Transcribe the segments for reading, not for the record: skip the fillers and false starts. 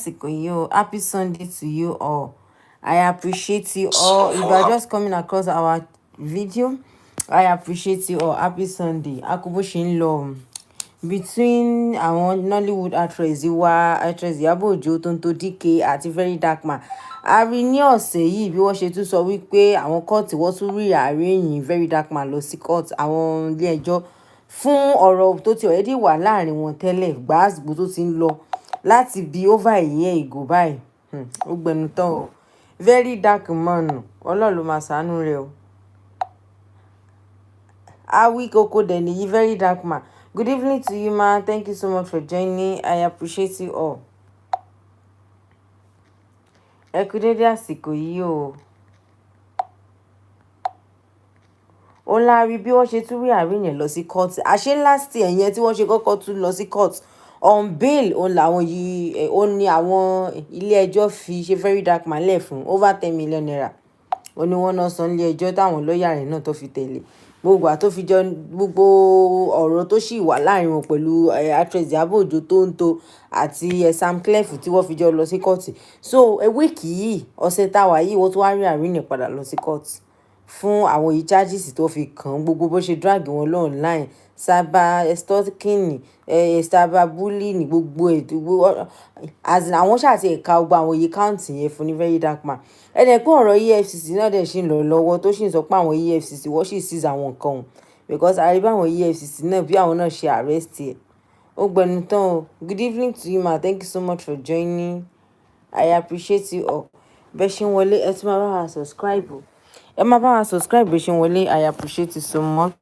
àsìkò yìí o. Happy Sunday to you all. I appreciate you all. If you are just coming across our video, I appreciate you all. Happy Sunday. Akubo ṣe ń lọ between àwọn Nollywood actress Iyabo Ojo tó ń to DK àti VERYDARKMAN. A rí ní ọ̀sẹ̀ yìí bí wọ́n ṣe tún sọ wípé àwọn kóòtù wọ́n tún rí àárín VERYDARKMAN lọ sí kóòtù àwọn ilé ẹjọ́ fún ọ̀rọ̀ tó ti already wà láàrin wọn tẹ́lẹ̀ gbàásìgbò tó ti ń lọ láti bí over a year ago báyìí. Ó gbẹnu tán o. VERYDARKMAN Ọlọ́run ló máa ṣàánú rẹ̀ o. Awi Koko Deniyi VERYDARKMAN. Good evening to you, man. Thank you so much for joining. I appreciate you all. Ẹ kú dédé àsìkò yìí o. Ó lárí bí wọ́n ṣe tún rí àárín yẹn lọ sí court. Àṣé last year yẹn tí wọ́n ṣe kọ́kọ́ tún lọ sí court on bail òun làwọn yìí ó ní àwọn ilé ẹjọ́ fi ṣe VERYDARKMAN lẹ̀ fún over 10 million naira. Ó ní wọ́n náà san ilé ẹjọ́ táwọn lọ́ọ̀yà rẹ̀ náà tó fi tẹ̀lé gbogbo àtó fi jọ gbogbo ọ̀rọ̀ tó sì wà láàrin wọn pẹ̀lú actress Iyabo Ojo tó ń to àti Sam Clef tí wọ́n fi jọ lọ sí court. So wíìkì yìí ọ̀sẹ̀ táwa yìí wọ́n tún wá rí àárín yẹn padà lọ sí court fún àwọn yìí charges tó fi kàn gbogbo bó ṣe drag wọn lọ online cyber stalking cyber bullying gbogbo ètò àwọn ṣàti ẹ̀ka gbogbo àwọn yìí káùntì yẹn fún ní VERYDARKMAN. Ẹ̀dẹ̀ pé ọ̀rọ̀ EFCC náà dẹ̀ ṣì ń lọ lọ́wọ́ tó sì ń sọ pé àwọn EFCC wọ́n sì seize àwọn nǹkan ọ̀hún because àríbá àwọn EFCC náà bí àwọn náà ṣe arrest ẹ̀. Ó gbẹnu tán o. Good evening to you, ma. Thank you so much for joining. I appreciate you all. Bẹ́ẹ̀ ṣe ń wọlé ẹ tún máa bá wa subscribe o. Ẹ máa bá wa subscribe bẹ́ẹ̀ ṣe ń wọlé. I appreciate you so much.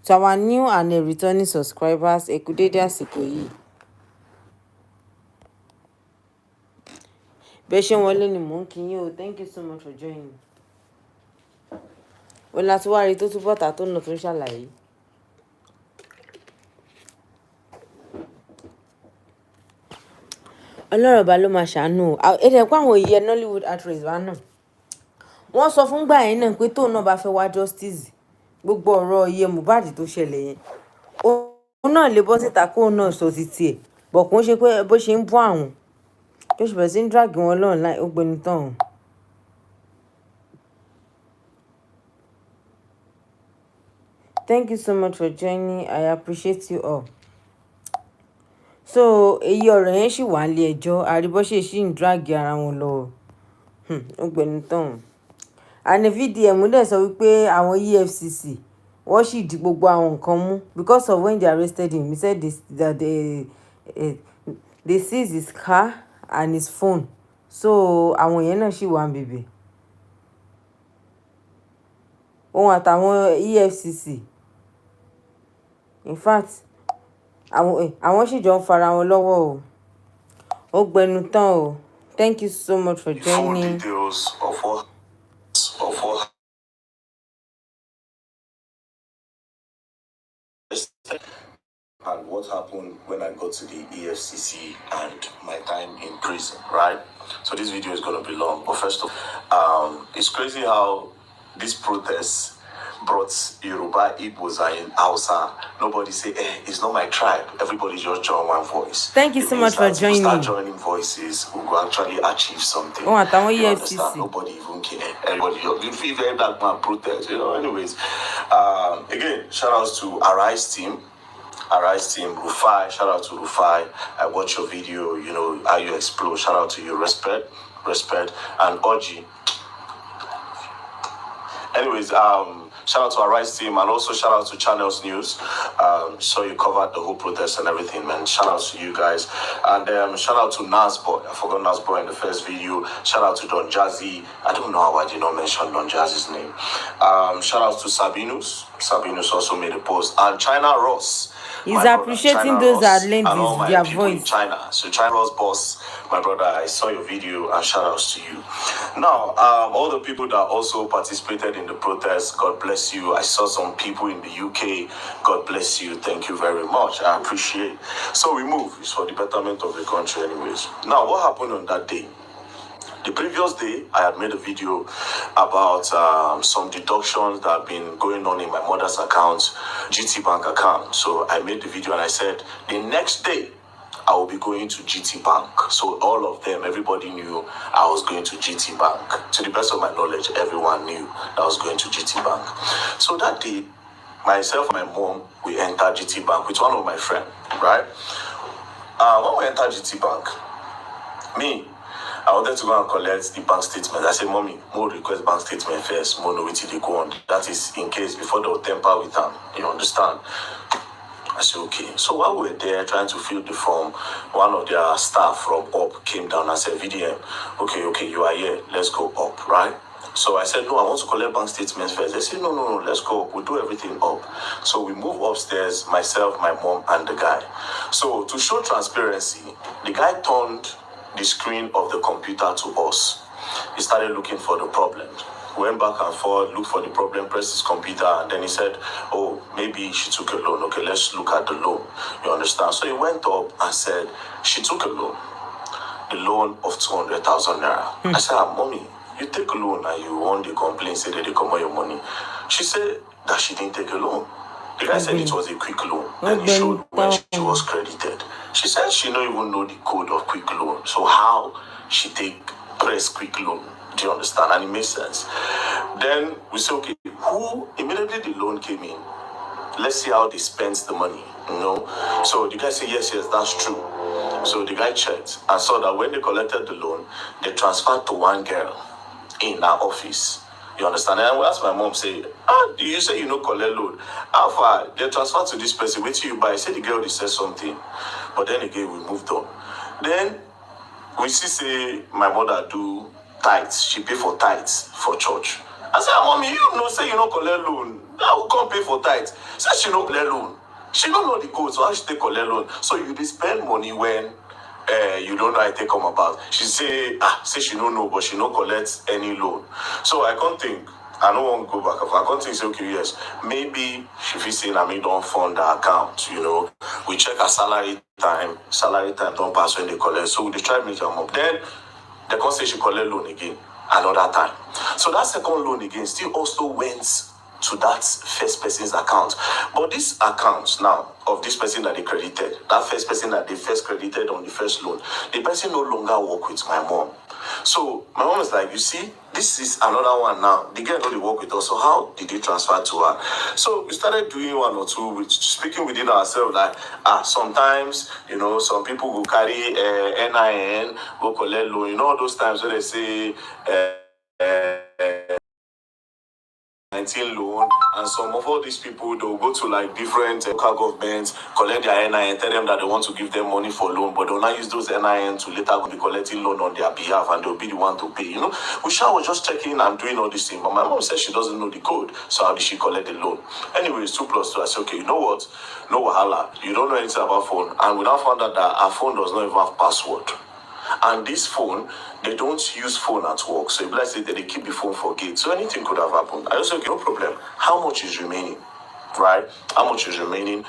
To our new and returning subscribers, ẹ kú dédé àsìkò yìí. Bẹ́ẹ̀ ṣe ń wọlé ni mò ń kí yín o. Thank you so much for joining. Ó láti wá rí tó tún bọ́ta tó nà tó ń ṣàlàyé. Ọlọ́run ọba ló máa ṣàánú o. Ẹ̀dẹ̀ pé àwọn ìyẹn Nollywood actress wa náà wọ́n sọ fún gbà yẹn náà pé tóun náà bá fẹ́ wá justice gbogbo ọ̀rọ̀ iye Mohbad tó ṣẹlẹ̀ yẹn òun náà lè bọ́ síta kóun náà sọ ti tiẹ̀ bọ̀ kó ń ṣe pé bó ṣe ń bọ́ àwọn tó ṣe bẹ̀rẹ̀ sí ń drag wọn lọ́rùn láì ó gbẹnu tán o. Thank you so much for joining. I appreciate you all. So èyí ọ̀rọ̀ yẹn ṣì wà nílé ẹjọ́ àríbọ́ṣe ṣì ń drag ara wọn lọ ó gbẹnu tán. And VDM dẹ̀ sọ wípé àwọn EFCC wọ́n sì di gbogbo àwọn nǹkan mú because of when they arrested him. He said that they seized his car and his phone. So àwọn yẹn náà sì wà ń bèbè. Òun àtàwọn EFCC in fact àwọn sì jọ ń fara wọn lọ́wọ́ o. Ó gbẹnu tán o. Thank you so much for joining. Details of what and what happened when I got to the EFCC and my time in prison, right? So this video is going to be long, but first of all, it's crazy how this protest brought Yoruba, Igbos, and Hausa. Nobody say, it's not my tribe. Everybody just join one voice. Thank you so much for joining. Start joining voices, we will actually achieve something. Oh, I you understand? Nobody even care. Everybody, you feel very black man protest, anyways. Again, shout outs to Arise team, Rufai, shout out to Rufai. I watch your video, how you explode. Shout out to you, respect, and Oji. Anyways, shout out to our Rise team and also shout out to Channels News. So you covered the whole protest and everything, man. Shout out to you guys. And shout out to Nasboy. I forgot Nasboy in the first video. Shout out to Don Jazzy. I don't know how I did not mention Don Jazzy's name. Shout out to Sabinus. Sabinus also made a post. And China Ross. He's appreciating those that lend their voice. In China. So China Ross boss, my brother, I saw your video and shout outs to you. Now, all the people that also participated in the protest, God bless you. I saw some people in the UK. God bless you. Thank you very much. I appreciate. So we move. It's for the betterment of the country anyways. Now, what happened on that day? The previous day, I had made a video about some deductions that have been going on in my mother's account, GT Bank account. So I made the video and I said, the next day, I will be going to GT Bank. So all of them, everybody knew I was going to GT Bank. To the best of my knowledge, everyone knew that I was going to GT Bank. So that day, myself and my mom, we entered GT Bank with one of my friends, right? When we entered GT Bank, I wanted to go and collect the bank statement. I said, Mommy, more request bank statement first, more know which they go on. That is in case before they'll temper with them. You understand? I said, okay. So while we were there trying to fill the form, one of their staff from up came down and said, VDM, okay, you are here. Let's go up, right? So I said, no, I want to collect bank statements first. They said, no, let's go up. We'll do everything up. So we move upstairs, myself, my mom, and the guy. So to show transparency, the guy turned the screen of the computer to us. He started looking for the problem. Went back and forth, looked for the problem, pressed his computer, and then he said, oh, maybe she took a loan. Okay, let's look at the loan. You understand? So he went up and said, she took a loan. The loan of 200,000 naira. I said, Mommy, you take a loan and you want the complaint, say that they come on your money. She said that she didn't take a loan. The guy said it was a quick loan. Then he showed when she was credited. She said she don't even know the code of quick loan. So how she press quick loan? Do you understand? And it makes sense. Then we said, okay, who immediately the loan came in? Let's see how they spent the money. So the guy said, yes, that's true. So the guy checked and saw that when they collected the loan, they transferred to one girl in our office. You understand? And we asked my mom, say, you say you know collect loan. How far? They transferred to this person. Wait till you buy. Say the girl they said something. But then again, we moved on. Then we see, say, my mother do tithes. She pay for tithes for church. I said, Mommy, you know, say you know collect loan. I will come pay for tithes. Say she no collect loan. She don't know the code, so how she take collect loan? So you dey spend money when you don't know how it take come about. She say she don't know, but she no collect any loan. So I can't think. I don't want to go back. I can't think, say, okay, yes, maybe she feel saying I don't fund the account, We check her salary time don't pass when they collect. So they try to make them up. Then they can't say she collect loan again another time. So that second loan again still also went to that first person's account. But this account now of this person that they credited, that first person that they first credited on the first loan, the person no longer work with my mom. So my mom is like, you see, this is another one now. The girl only work with us. So how did they transfer to her? So we started doing one or two, speaking within ourselves, like, sometimes, some people will carry NIN, go collect loan. All those times when they say 19 loan, and some of all these people, they'll go to like different local governments, collect their NIN, tell them that they want to give them money for loan, but they'll not use those NIN to later be collecting loan on their behalf, and they'll be the one to pay. We was just checking and doing all these things, but my mom said she doesn't know the code, so how did she collect the loan? Anyways, 2 plus 2, I said, okay, you know what? No wahala, you don't know anything about phone, and we now found out that our phone does not even have password. And this phone, they don't use phone at work. So if let's say that they keep the phone for gate, so anything could have happened. I also, okay, no problem. How much is remaining? Right? How much is remaining?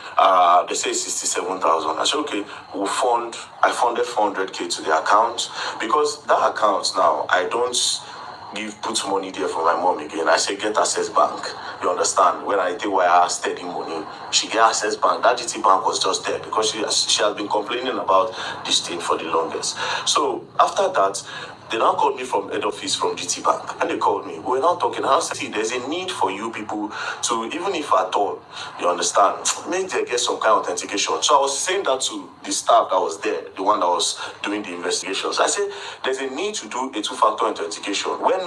They say 67,000. I said, okay, I funded 400k to the account, because that account now, I don't put money there for my mom again. I say, get Access Bank. You understand? When I take wire steady money, she get Access Bank. That GT Bank was just there because she has been complaining about this thing for the longest. So after that, they now called me from head office from GT Bank, and they called me. We're now talking. I said, see, there's a need for you people to, even if at all, you understand, make they get some kind of authentication. So I was saying that to the staff that was there, the one that was doing the investigations. I said, there's a need to do a 2-factor authentication. When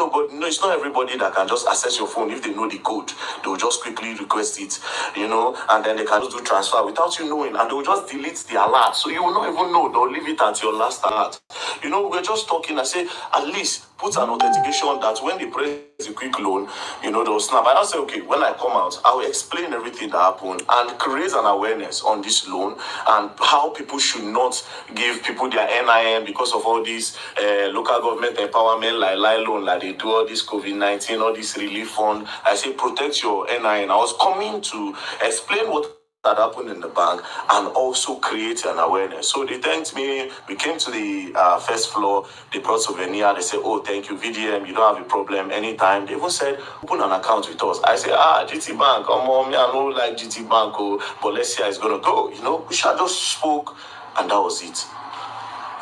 it's not everybody that can just access your phone. If they know the code, they will just quickly request it, and then they can just do transfer without you knowing, and they will just delete the alert. So you will not even know. They'll leave it at your last alert. We're just talking. I say, at least put an authentication that when they press the quick loan, they'll snap. And I'll say, okay, when I come out, I will explain everything that happened and create an awareness on this loan and how people should not give people their NIN because of all these local government empowerment, like loan, like they do all this COVID-19, all this relief fund. I say, protect your NIN. I was coming to explain what that happened in the bank and also create an awareness. So they thanked me. We came to the first floor. They brought souvenir. They said, oh, thank you, VDM. You don't have a problem anytime. They even said, open an account with us. I said, GT Bank. Oh, mom, I know like GT Bank, but let's see how it's going to go. We just spoke and that was it.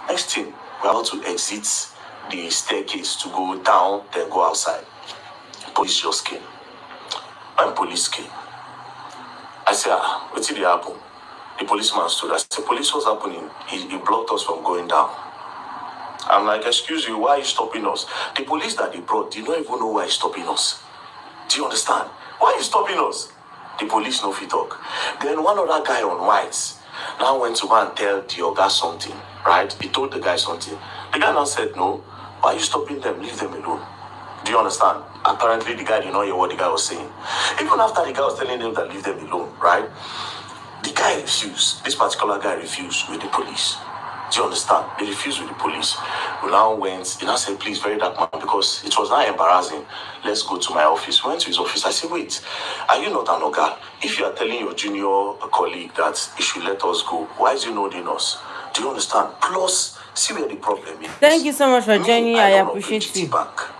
Next thing, we are about to exit the staircase to go down, then go outside. Police just came. When police came, I said, what did happen? The policeman stood. I said, police, what's happening? He blocked us from going down. I'm like, excuse you, why are you stopping us? The police that they brought, they don't even know why he's stopping us. Do you understand? Why are you stopping us? The police no fit talk. Then one other guy on whites now went to go and tell the Oga something, right? He told the guy something. The guy now said, no, why are you stopping them? Leave them alone. Do you understand? Apparently, the guy did not hear what the guy was saying. Even after the guy was telling them that leave them alone, right? The guy refused. This particular guy refused with the police. Do you understand? They refused with the police. We now went, he now said, please, very dark man, because it was now embarrassing. Let's go to my office. We went to his office. I said, wait, are you not an Oga? If you are telling your junior colleague that he should let us go, why is he not in us? Do you understand? Plus, see where the problem is. Thank you so much for joining. I appreciate you. Bank.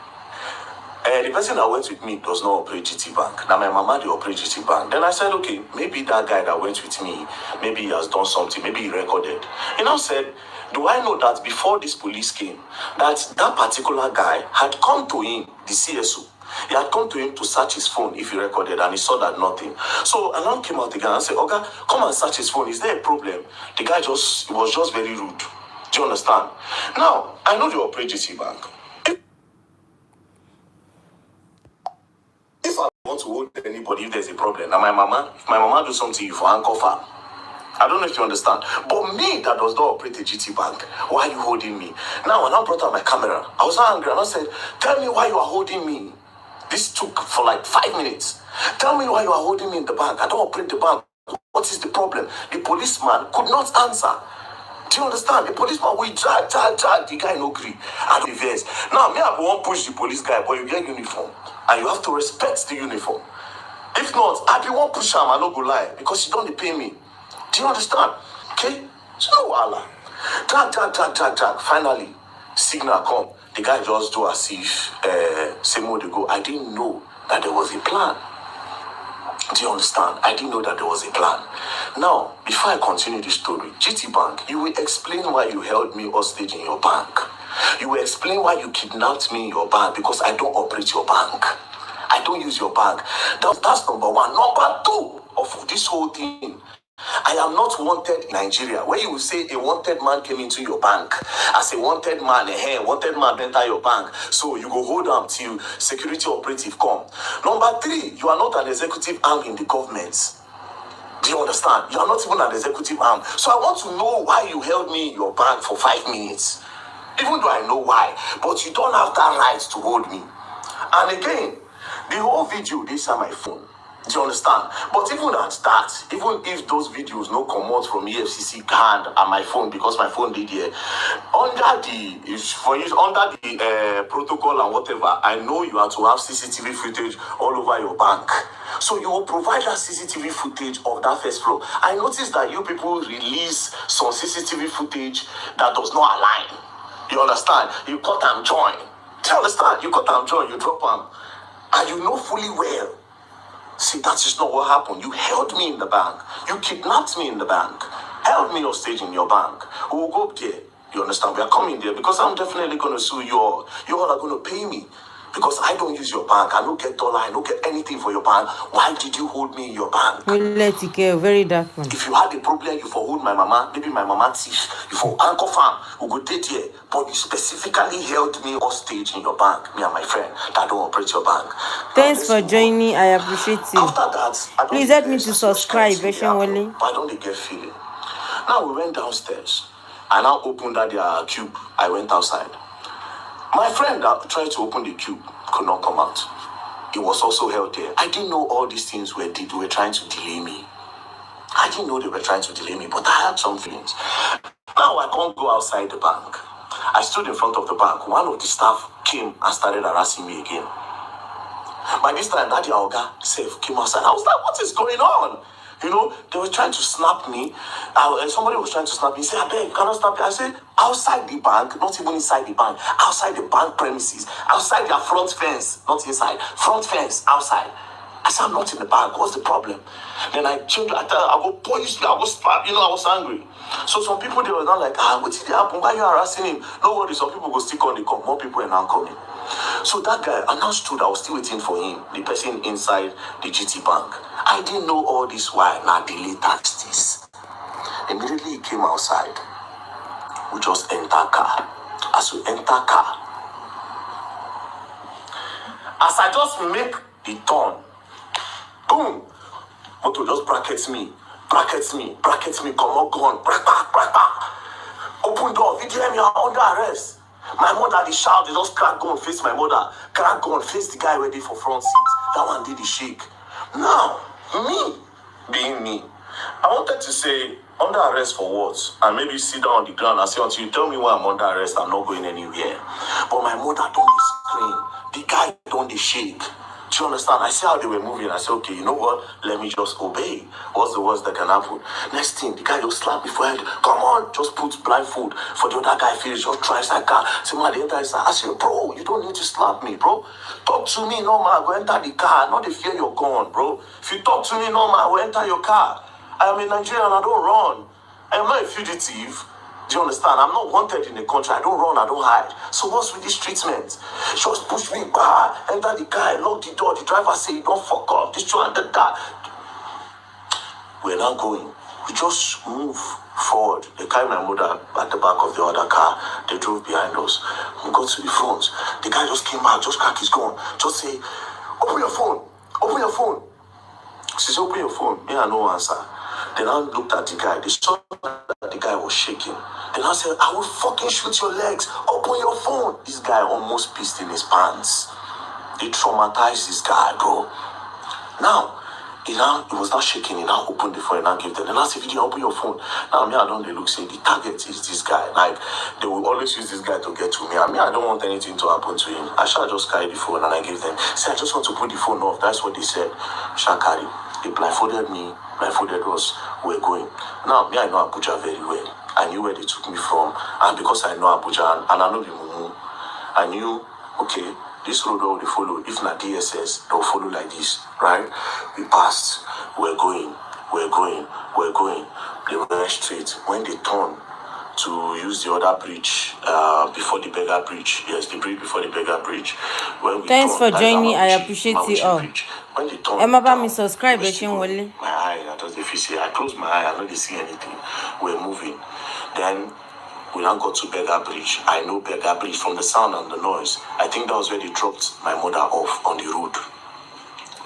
The person that went with me does not operate GT Bank. Now my mama, they operate GT Bank. Then I said, okay, maybe that guy that went with me, maybe he has done something, maybe he recorded. He now said, do I know that before this police came, that particular guy had come to him, the CSO, he had come to him to search his phone if he recorded, and he saw that nothing. So alarm came out again and said, okay, come and search his phone. Is there a problem? The guy was just very rude. Do you understand? Now, I know they operate GT Bank. If I want to hold anybody, if there's a problem, now if my mama do something, you for handcuff her. I don't know if you understand. But me that does not operate a GT Bank, why are you holding me? Now, when I brought out my camera, I was angry and I said, tell me why you are holding me. This took for like 5 minutes. Tell me why you are holding me in the bank. I don't operate the bank. What is the problem? The policeman could not answer. Do you understand? The policeman will drag. The guy no agree. I don't reverse. Now, me, I won't push the police guy, but you get uniform. And you have to respect the uniform. If not, I be won't push him, I no go lie. Because you don't pay me. Do you understand? Okay? So no wahala. Drag. Finally, signal come. The guy just do as if same way to go. I didn't know that there was a plan. Do you understand? I didn't know that there was a plan. Now, before I continue the story, GT Bank, you will explain why you held me hostage in your bank. You will explain why you kidnapped me in your bank, because I don't operate your bank. I don't use your bank. That's number one. Number two of this whole thing, I am not wanted in Nigeria, where you will say a wanted man came into your bank. As a wanted man, wanted man enter your bank. So you go hold on till security operative come. Number three, you are not an executive arm in the government. Do you understand? You are not even an executive arm. So I want to know why you held me in your bank for 5 minutes. Even though I know why, but you don't have that right to hold me. And again, the whole video, this is on my phone. Do you understand? But even at that, even if those videos no come out from EFCC hand and my phone, because my phone did here, under the protocol and whatever, I know you have to have CCTV footage all over your bank. So you will provide that CCTV footage of that first floor. I noticed that you people release some CCTV footage that does not align. You understand? You cut and join. Do you understand? You cut and join, you drop them. And you know fully well. See, that is not what happened. You held me in the bank. You kidnapped me in the bank. Held me hostage in your bank. We will go up there. You understand? We are coming there because I'm definitely going to sue you all. You all are going to pay me. Because I don't use your bank. I don't get dollar. I don't get anything for your bank. Why did you hold me in your bank? We'll let it go. Very dark man. If you had a problem, you for hold my mama. Maybe my mama thief. You for anchor farm. We go date here. But you specifically held me hostage in your bank. Me and my friend that don't operate your bank. Thanks for joining. I appreciate you. After that, please help me to subscribe. I don't get feeling. Now we went downstairs. I now opened that their cube. I went outside. My friend that tried to open the cube could not come out. He was also held there. I didn't know all these things were trying to delay me. I didn't know they were trying to delay me, but I had some feelings. Now I can't go outside the bank. I stood in front of the bank. One of the staff came and started harassing me again. By this time, that Oga self came outside. I was like, what is going on? You know, they were trying to snap me. Somebody was trying to snap me. He said, I beg, you cannot snap me. I said, outside the bank, not even inside the bank. Outside the bank premises. Outside their front fence, not inside. Front fence, outside. I said, I'm not in the bag. What's the problem? Then I changed. I go police me. I go slap. I was angry. So some people, they were not like, what did happen? Why are you harassing him? No worries. Some people go stick on the come. More people are now coming. So that guy, I now stood. I was still waiting for him. The person inside the GT bank. I didn't know all this while. Now delay taxes. Immediately he came outside. We just enter car. As we enter car, as I just make the turn, boom, motor just brackets me, come on, gun, brack. Open door, VDM, you are under arrest. My mother, they shout, they just crack gun, face my mother, crack gun, face the guy ready for front seat. That one did the shake. Now, me, being me, I wanted to say, under arrest for what? And maybe sit down on the ground and say, until you tell me why I'm under arrest, I'm not going anywhere. But my mother don't scream. The guy don't shake. Do you understand? I see how they were moving. I said, okay, you know what? Let me just obey. What's the worst that can happen? Next thing, the guy just slapped me for head. Come on, just put blindfold for the other guy. Feels just tries like car. So man, the enter inside. I said, bro, you don't need to slap me, bro. Talk to me, no man. Go enter the car. Not the fear you're gone, bro. If you talk to me, no man, go enter your car. I am a Nigerian. I don't run. I am not a fugitive. Do you understand? I'm not wanted in the country. I don't run, I don't hide. So what's with this treatment? Just push me back, enter the car, lock the door. The driver say, don't fuck up. This one and that. We're not going. We just move forward. They carry my mother at the back of the other car. They drove behind us. We got to the front. The guy just came out, just crack his gun. Just say, open your phone. Open your phone. She said, open your phone. Me, I no answer. Then I looked at the guy. They saw that the guy was shaking. Then I said, I will fucking shoot your legs. Open your phone. This guy almost pissed in his pants. They traumatized this guy, bro. Now, he was not shaking. He now opened the phone and I gave them. And I said, if you didn't open your phone, now me, I don't look, say the target is this guy. Like, they will always use this guy to get to me. I mean, I don't want anything to happen to him. I shall just carry the phone and I gave them. Say, I just want to put the phone off. That's what they said. Shall carry. They blindfolded me. Blindfolded us. We're going. Now, me, I know Abuja very well. I knew where they took me from. And because I know Abuja and I know the Mumu, I knew, okay, this road will follow. If not DSS, they'll follow like this, right? We passed. We're going. They went straight. When they turned to use the other bridge, before the beggar bridge. Yes, the bridge before the beggar bridge. When we Thanks for joining. I Mauchi, appreciate Mauchi you all. Bridge. When they turned Emma, down, me subscribe. my eye, I just if you see, I close my eye, I don't see anything. We're moving. Then we now got to Beggar Bridge. I know Beggar Bridge from the sound and the noise. I think that was where they dropped my mother off on the road.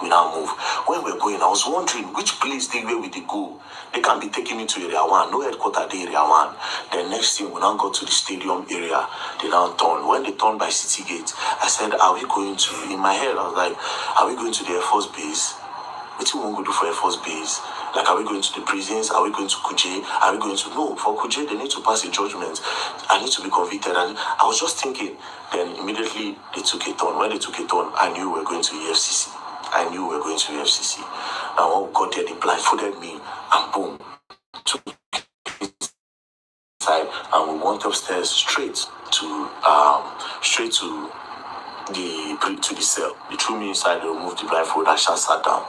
We now move. When we're going, I was wondering which place where we they go. They can be taking me to area 1, no headquarters area 1. Then next thing, we now go to the stadium area. They now turn. When they turn by City Gate, I said, are we going to, in my head, I was like, are we going to the Air Force Base? What do you want to do for Air Force Base? Like, are we going to the prisons? Are we going to Kuje? Are we going to... No, for Kuje, they need to pass a judgment. I need to be convicted. And I was just thinking. Then immediately, they took a turn. When they took a turn, I knew we were going to EFCC. Now, when we got there, they blindfolded me. And boom. Took inside. And we went upstairs straight to the cell. They threw me inside, they removed the blindfold, I just sat down.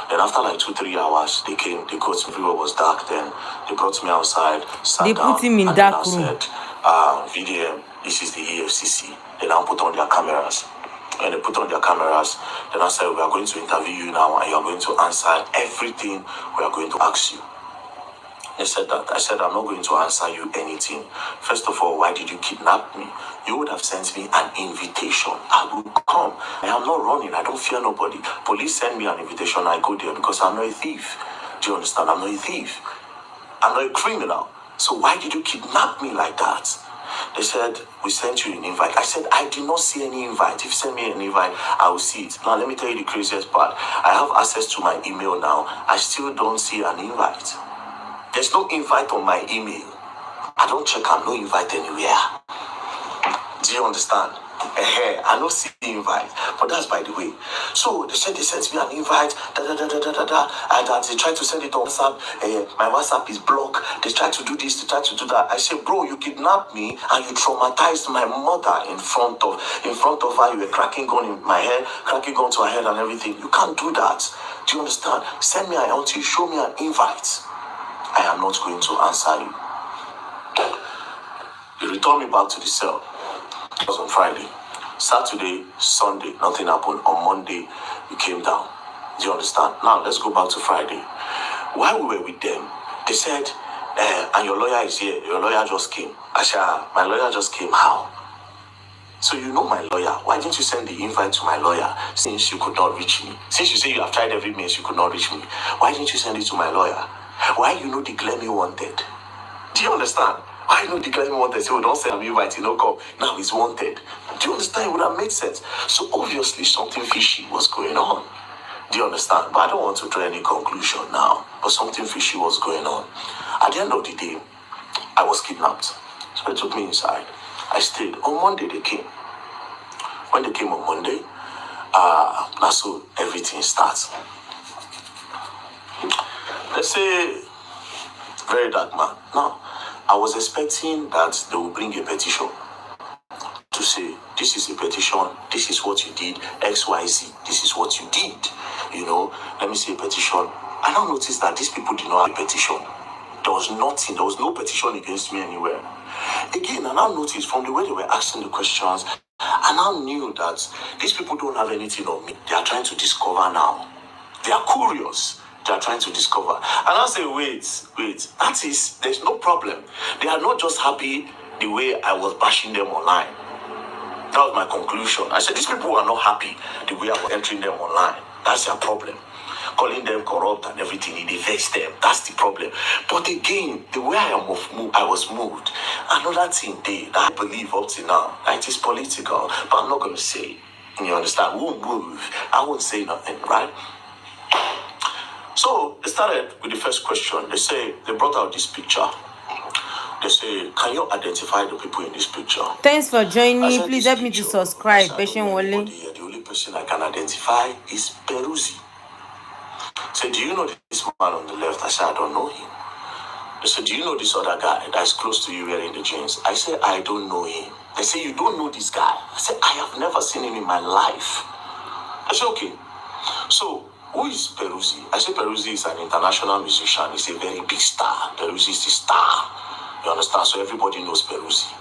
Then after like 2-3 hours, they came, they got me, everywhere was dark. Then they brought me outside, sat down. They put him in dark room. Said, VDM, this is the EFCC. They now put on their cameras. When they put on their cameras, then I said, we are going to interview you now and you are going to answer everything we are going to ask you. They said that. I said, I'm not going to answer you anything. First of all, why did you kidnap me? You would have sent me an invitation. I will come. I am not running. I don't fear nobody. Police send me an invitation. I go there because I'm not a thief. Do you understand? I'm not a thief. I'm not a criminal. So why did you kidnap me like that? They said, we sent you an invite. I said, I did not see any invite. If you send me an invite, I will see it. Now, let me tell you the craziest part. I have access to my email now. I still don't see an invite. There's no invite on my email. I don't check, I'm no invite anywhere. Do you understand? I don't see the invite, but that's by the way. So they said they sent me an invite, and they tried to send it on WhatsApp. My WhatsApp is blocked. They tried to do this, they tried to do that. I said, bro, you kidnapped me and you traumatized my mother in front of her. You were cracking gun in my head, cracking gun to her head and everything. You can't do that. Do you understand? Send me until you show me an invite. I am not going to answer you. They returned me back to the cell. It was on Friday. Saturday, Sunday, nothing happened. On Monday, we came down. Do you understand? Now, let's go back to Friday. While we were with them, they said, and your lawyer is here. Your lawyer just came. I said, my lawyer just came. How? So you know my lawyer. Why didn't you send the invite to my lawyer since you could not reach me? Since you say you have tried every means, you could not reach me. Why didn't you send it to my lawyer? Why you know declare me wanted? Do you understand? Why you know declare me wanted? So don't send me invite, he no come. Now he's wanted. Do you understand? It would have made sense. So obviously something fishy was going on. Do you understand? But I don't want to draw any conclusion now. But something fishy was going on. At the end of the day, I was kidnapped. So they took me inside. I stayed. On Monday they came. When they came on Monday, that's so everything starts. Let's say, very dark man. Now, I was expecting that they will bring a petition to say, this is a petition, this is what you did, XYZ, this is what you did. You know, let me say a petition. I now noticed that these people did not have a petition. There was nothing, there was no petition against me anywhere. Again, I now noticed from the way they were asking the questions, I now knew that these people don't have anything on me. They are trying to discover now. They are curious. They are trying to discover. And I say, wait. That is, there's no problem. They are not just happy the way I was bashing them online. That was my conclusion. I said, these people are not happy the way I was entering them online. That's their problem. Calling them corrupt and everything, it affects them. That's the problem. But again, the way I was moved, another thing that I believe up to now, it is political, but I'm not going to say. You understand? We won't move. I won't say nothing, right? So they started with the first question. They brought out this picture. They say, can you identify the people in this picture? Thanks for joining. Please help me to subscribe. The only person I can identify is Peruzzi. Say, do you know this man on the left? I said, I don't know him. They said, do you know this other guy that's close to you wearing the jeans? I said, I don't know him. They say, you don't know this guy? I said, I have never seen him in my life. I said, okay. So, who is Peruzzi? I said, Peruzzi is an international musician. He's a very big star. Peruzzi is the star. You understand? So everybody knows Peruzzi.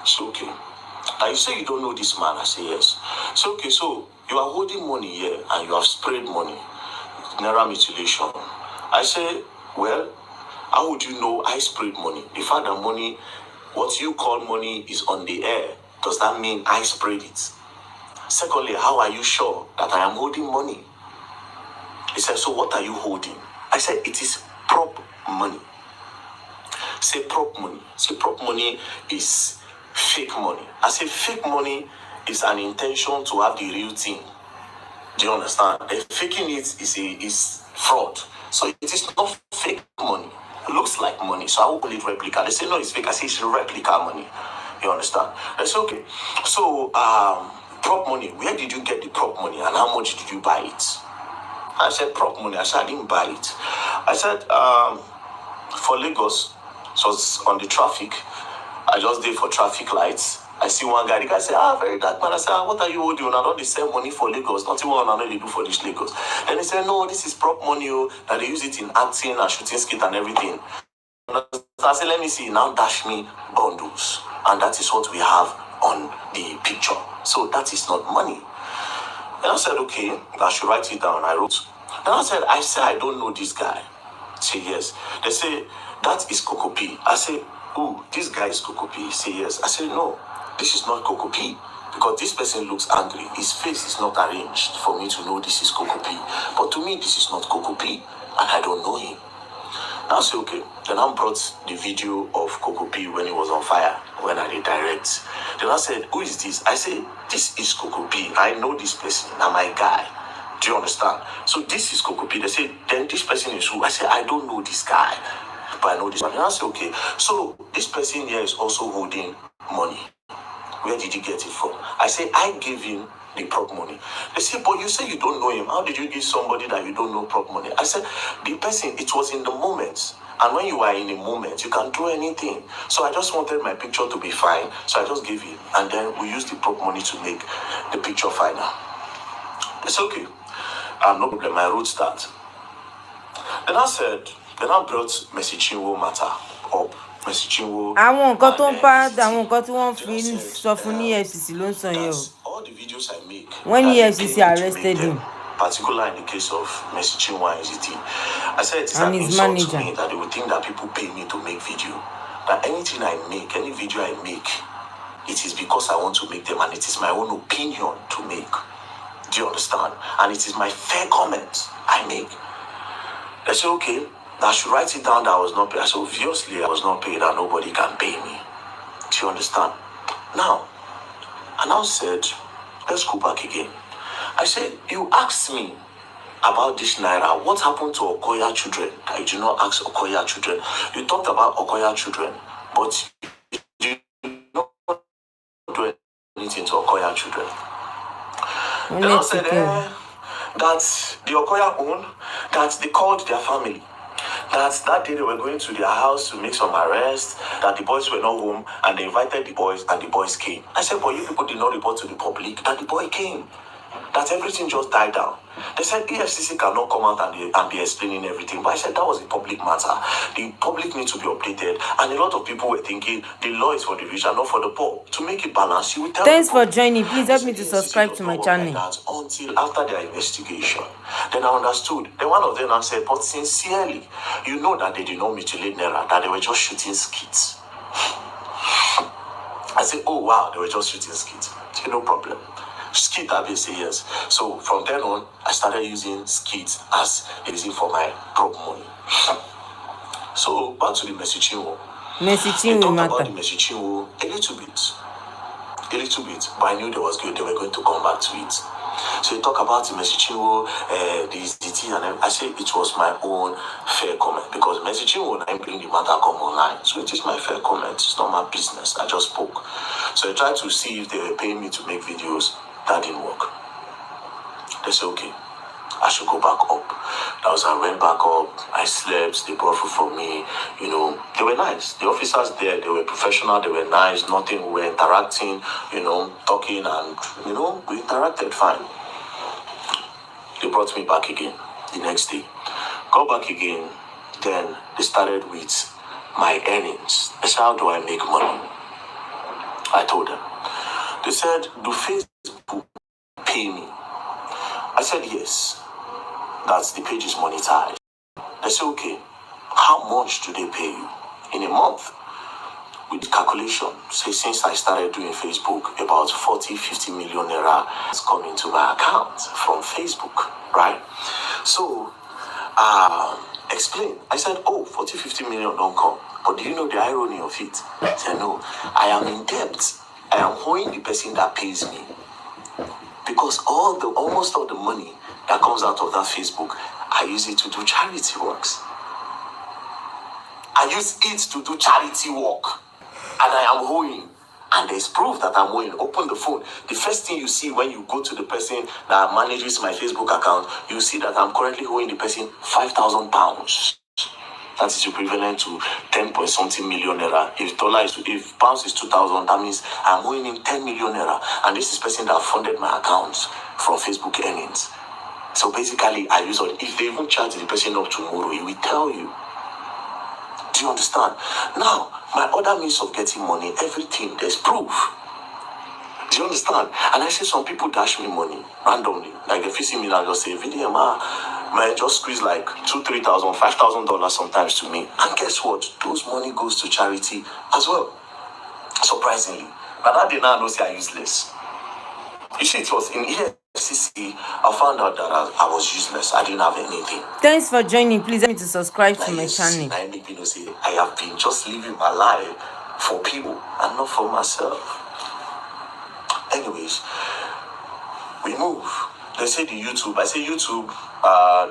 So, okay. Now you say you don't know this man. I say, yes. So, okay, so you are holding money here and you have sprayed money. Naira mutilation. I say, well, how would you know I sprayed money? The fact that money, what you call money, is on the air, does that mean I sprayed it? Secondly, how are you sure that I am holding money? He said, so what are you holding? I said, it is prop money. Say prop money. Say prop money is fake money. I say fake money is an intention to have the real thing. Do you understand? Faking it is fraud. So it is not fake money. It looks like money. So I will call it replica. They say, no, it's fake. I say it's replica money. You understand? I say, okay. So, prop money. Where did you get the prop money and how much did you buy it? I said, prop money. I said, I didn't buy it. I said, for Lagos, so it's on the traffic. I just did for traffic lights. I see one guy, the guy said, very dark man. I said, what are you holding? I don't the same money for Lagos. Not even what they do for this Lagos. Then he said, no, this is prop money. That they use it in acting and shooting skit and everything. So I said, let me see. Now dash me bundles. And that is what we have on the picture. So that is not money. And I said, okay, I should write it down. I wrote. Then I said, I don't know this guy. Say yes. They say, that is Kokopi. I say, oh, this guy is Kokopi. Say yes. I said, no. This is not Kokopi, because this person looks angry. His face is not arranged for me to know this is Kokopi. But to me, this is not Kokopi, and I don't know him. Now I say, okay. Then I brought the video of Kokopi when he was on fire, when I did direct. Then I said, who is this? I said, this is Kokopi. I know this person. Now my guy. Do you understand? So this is Kokopi. They say, then this person is who? I said, I don't know this guy, but I know this one. And I said, okay. So this person here is also holding money. Where did you get it from? I say, I gave him the prop money. They say, but you say you don't know him. How did you give somebody that you don't know prop money? I said, the person, it was in the moment. And when you are in a moment, you can do anything. So I just wanted my picture to be fine. So I just gave it. And then we used the prop money to make the picture final. It's okay. No problem. I wrote that. Then I brought Mercy Chinwo matter up. Mercy Chinwo. Àwọn nǹkan tó ń bá àwọn nǹkan tí wọ́n fi ń sọ fún ní EFCC ló ń sọ yẹn o. All the videos I make. When EFCC arrested him. Particularly in the case of Mercy Chinwo and his team. I said it's and an his insult manager. to me that they would think that people pay me to make video. That anything I make, any video I make, it is because I want to make them and it is my own opinion to make. Do you understand? And it is my fair comment I make. They say, okay, I should write it down that I was not paid. I said, obviously I was not paid and nobody can pay me. Do you understand? Now, I now said, let's go back again. I said, you asked me about this Naira. What happened to Okoya children? I did not ask Okoya children. You talked about Okoya children, but you did not do anything to Okoya children. Then I said that the Okoya own, that they called their family. That day they were going to their house to make some arrests, that the boys were not home, and they invited the boys, and the boys came. I said, but you people did not report to the public that the boy came. That everything just died down. They said EFCC cannot come out and be explaining everything. But I said that was a public matter. The public needs to be updated. And a lot of people were thinking the law is for the rich and not for the poor. To make it balanced, you will tell Thanks for joining. Please help me to subscribe to my channel. Like until after their investigation. Then I understood. Then one of them said, but sincerely, you know that they did not mutilate Naira, that they were just shooting skits. I said, oh wow, they were just shooting skits. So no problem. Skit, I say yes. So from then on, I started using skit as a reason for my prop money. So back to the Mercy Chinwo. Mercy Chinwo matter. About the Mercy Chinwo a little bit, but I knew they were going to come back to it. So you talk about the Mercy Chinwo, the tea, and I said it was my own fair comment because Mercy Chinwo and I bring the matter come online. So it is my fair comment. It's not my business. I just spoke. So I tried to see if they were paying me to make videos. That didn't work. They said, okay, I should go back up. That was, I went back up, I slept, they brought food for me, you know, they were nice. The officers there, they were professional, they were nice, nothing, we were interacting, you know, talking and, you know, we interacted fine. They brought me back again the next day. Go back again, then they started with my earnings. They said, how do I make money? I told them. They said, do Facebook pay me? I said, yes. That's the page is monetized. They said, okay, how much do they pay you in a month? With the calculation, say since I started doing Facebook, about 40-50 million naira has come into my account from Facebook, right? So, explain. I said, oh, 40-50 million don't come. But do you know the irony of it? I said, no, I am in debt. I am owing the person that pays me. Because almost all the money that comes out of that Facebook, I use it to do charity works. I use it to do charity work. And I am owing. And there's proof that I'm owing. Open the phone. The first thing you see when you go to the person that manages my Facebook account, you see that I'm currently owing the person £5,000. That is equivalent to 10-point-something million naira. If pounds is 2,000, that means I'm owing him 10 million naira. And this is the person that funded my accounts from Facebook earnings. So basically, I use all. If they even charge the person up tomorrow, he will tell you. Do you understand? Now, my other means of getting money, everything, there's proof. Do you understand? And I say some people dash me money randomly. Like if you see me now, just say, VDM, man, just squeeze like $2,000, $3,000, $5,000 sometimes to me. And guess what? Those money goes to charity as well. Surprisingly. But that day now I know say I useless. You see, it was in EFCC, I found out that I was useless. I didn't have anything. Thanks for joining. Please help me to subscribe to my channel. I make people say I have been just living my life for people and not for myself. Anyways, we move. They say the YouTube. I say YouTube.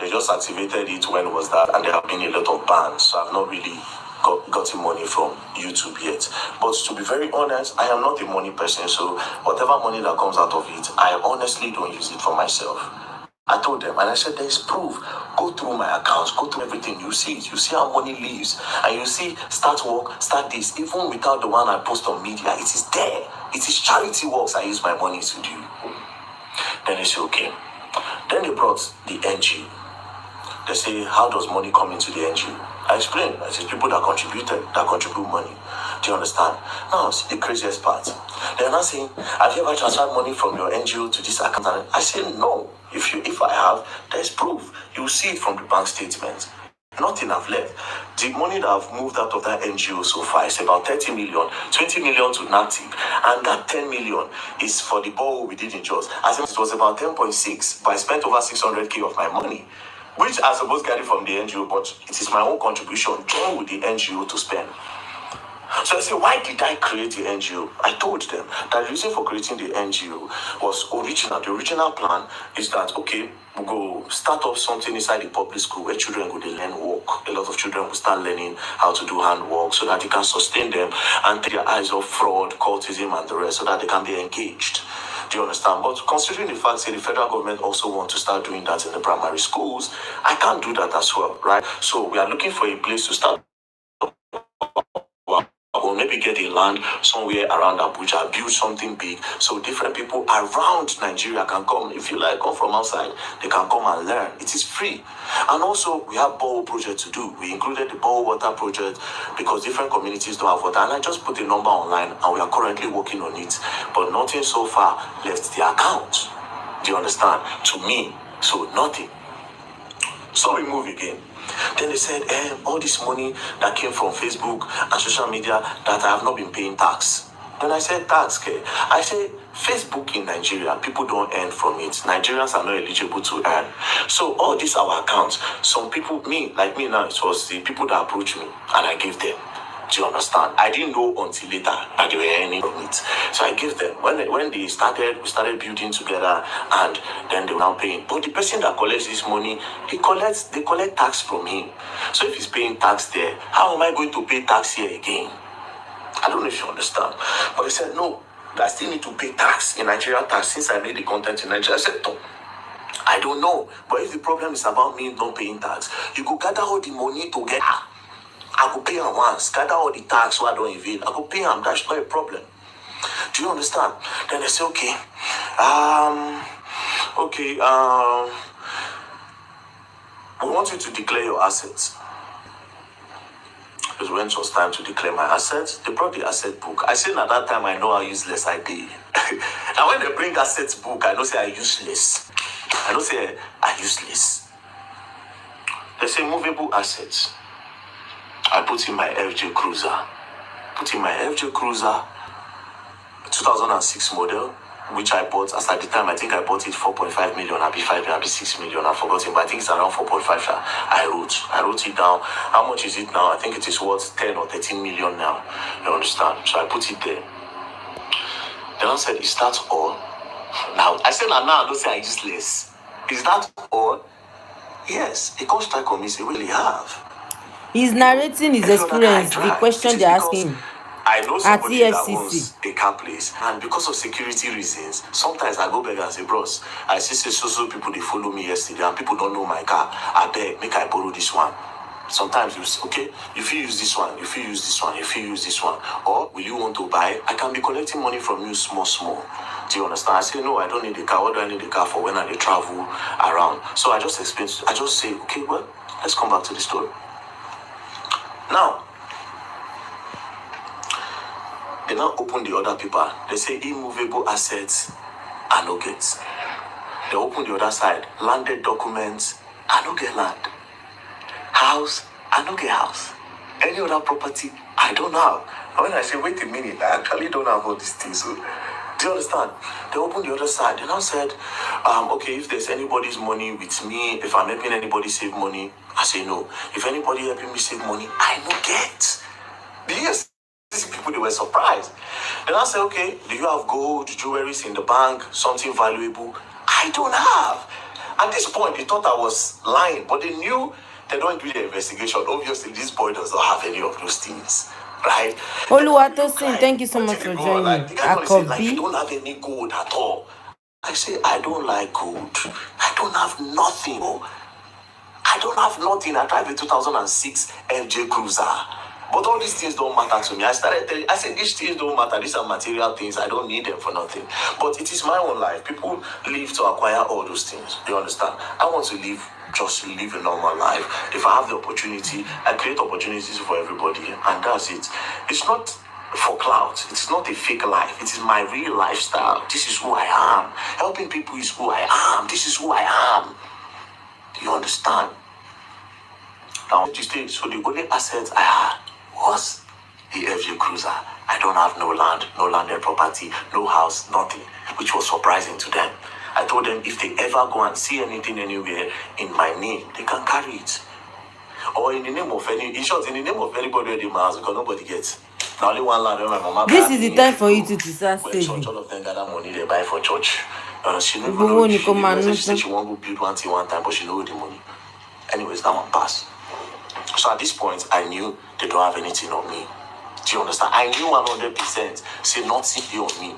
They just activated it. When was that? And there have been a lot of bans. So I've not really gotten money from YouTube yet. But to be very honest, I am not a money person, so whatever money that comes out of it, I honestly don't use it for myself. I told them, and I said, there's proof. Go through my accounts, go through everything. You see it. You see how money leaves. And you see, start work, start this. Even without the one I post on media, it is there. It is charity works I use my money to do. Then they say, okay. Then they brought the NGO. They say, how does money come into the NGO? I explained. I said, people that contribute money. Do you understand? Now, see the craziest part. They're not saying, have you ever transferred money from your NGO to this account? I said, no. If I have, there's proof. You see it from the bank statement. Nothing I've left. The money that I've moved out of that NGO so far is about 30 million, 20 million to NATIC, and that 10 million is for the borehole we did in Jos. I think it was about 10.6, but I spent over 600k of my money, which I supposed to get it from the NGO, but it is my own contribution joined with the NGO to spend. So I said, why did I create the NGO? I told them that the reason for creating the NGO was original. The original plan is that, okay, we'll go start up something inside the public school where children go to learn work. A lot of children will start learning how to do handwork so that they can sustain them and take their eyes off fraud, cultism, and the rest so that they can be engaged. Do you understand? But considering the fact that the federal government also wants to start doing that in the primary schools, I can't do that as well, right? So we are looking for a place to start. Or maybe get a land somewhere around Abuja, build something big, so different people around Nigeria can come. If you like, come from outside, they can come and learn. It is free. And also, we have borehole project to do. We included the borehole water project because different communities don't have water. And I just put a number online, and we are currently working on it. But nothing so far left the account. Do you understand? To me, so nothing. So we move again. Then they said, all this money that came from Facebook and social media that I have not been paying tax. Then I said, tax, okay. I said, Facebook in Nigeria, people don't earn from it. Nigerians are not eligible to earn. So all these our accounts, some people, like me now, it was the people that approached me and I gave them. Do you understand? I didn't know until later that they were earning from it. So I gave them. When they started, we started building together, and then they were now paying. But the person that collects this money, they collect tax from him. So if he's paying tax there, how am I going to pay tax here again? I don't know if you understand. But they said, no, I still need to pay tax in Nigeria tax since I made the content in Nigeria. I said, no. I don't know. But if the problem is about me not paying tax, you could gather all the money together. I could pay him once, gather all the tax so I don't evade. I could pay him, that's not a problem. Do you understand? Then they say, okay, we want you to declare your assets. Because when it was time to declare my assets, they brought the asset book. I said at that time, I know how useless I did. And when they bring assets book, I don't say I'm useless. I don't say I'm useless. They say movable assets. I put in my FJ Cruiser. 2006 model, which I bought, as at the time, I think I bought it 4.5 million, I'll be 5 million, I'll be 6 million, I've forgotten, but I think it's around 4.5. I wrote it down. How much is it now? I think it is worth 10 or 13 million now. You understand? So I put it there. Then I said, is that all? Now, I said, now I don't say I useless. Is that all? Yes. It can't strike on me, say, really have. He's narrating his experience, the question they're asking. I know somebody at that EFCC. owns a car place, and because of security reasons, sometimes I go back and say, bros, I see so people, they follow me yesterday, and people don't know my car. I beg, make I borrow this one. Sometimes you say, okay, if you use this one, if you use this one, if you use this one, or will you want to buy? I can be collecting money from you small. Do you understand? I say, no, I don't need a car. What do I need a car for when I travel around? So I just explain, I just say, okay, well, let's come back to the story. Now, they now open the other paper. They say immovable assets, I no get. They open the other side. Landed documents, I no get land. House, I no get house. Any other property, I don't have. And when I say, wait a minute, I actually don't have all these things. So, do you understand? They opened the other side. They now said, okay, if there's anybody's money with me, if I'm helping anybody save money, I say no. If anybody helping me save money, I no get. These people, they were surprised. Then I said, okay, do you have gold, jewelries in the bank, something valuable? I don't have. At this point, they thought I was lying, but they knew they don't do the investigation. Obviously, this boy does not have any of those things, right? Oluwatosin, thank you so much for joining. Like, the guy say, like, you Akobi. don't have any gold at all. I say, I don't like gold. I don't have nothing. Oh. I don't have nothing. I drive a 2006 FJ Cruiser. But all these things don't matter to me. I started telling, I said, these things don't matter. These are material things. I don't need them for nothing. But it is my own life. People live to acquire all those things. You understand? I want to live, just live a normal life. If I have the opportunity, I create opportunities for everybody. And that's it. It's not for clout. It's not a fake life. It is my real lifestyle. This is who I am. Helping people is who I am. This is who I am. Do you understand? Now, so the only assets I had was the FJ Cruiser. I don't have no land, no landed property, no house, nothing, which was surprising to them. I told them if they ever go and see anything anywhere in my name, they can carry it. Or in the name of any, in short, in the name of anybody in my house, because nobody gets. Now only one land where my mama. This is the time for you to start saving. saving. All of them gather money they buy for church. She never But know when if you she come and said she want to build one thing one time, but she know the money. Anyways, that one pass. So at this point, I knew they don't have anything on me. Do you understand? I knew 100%. Say nothing on me.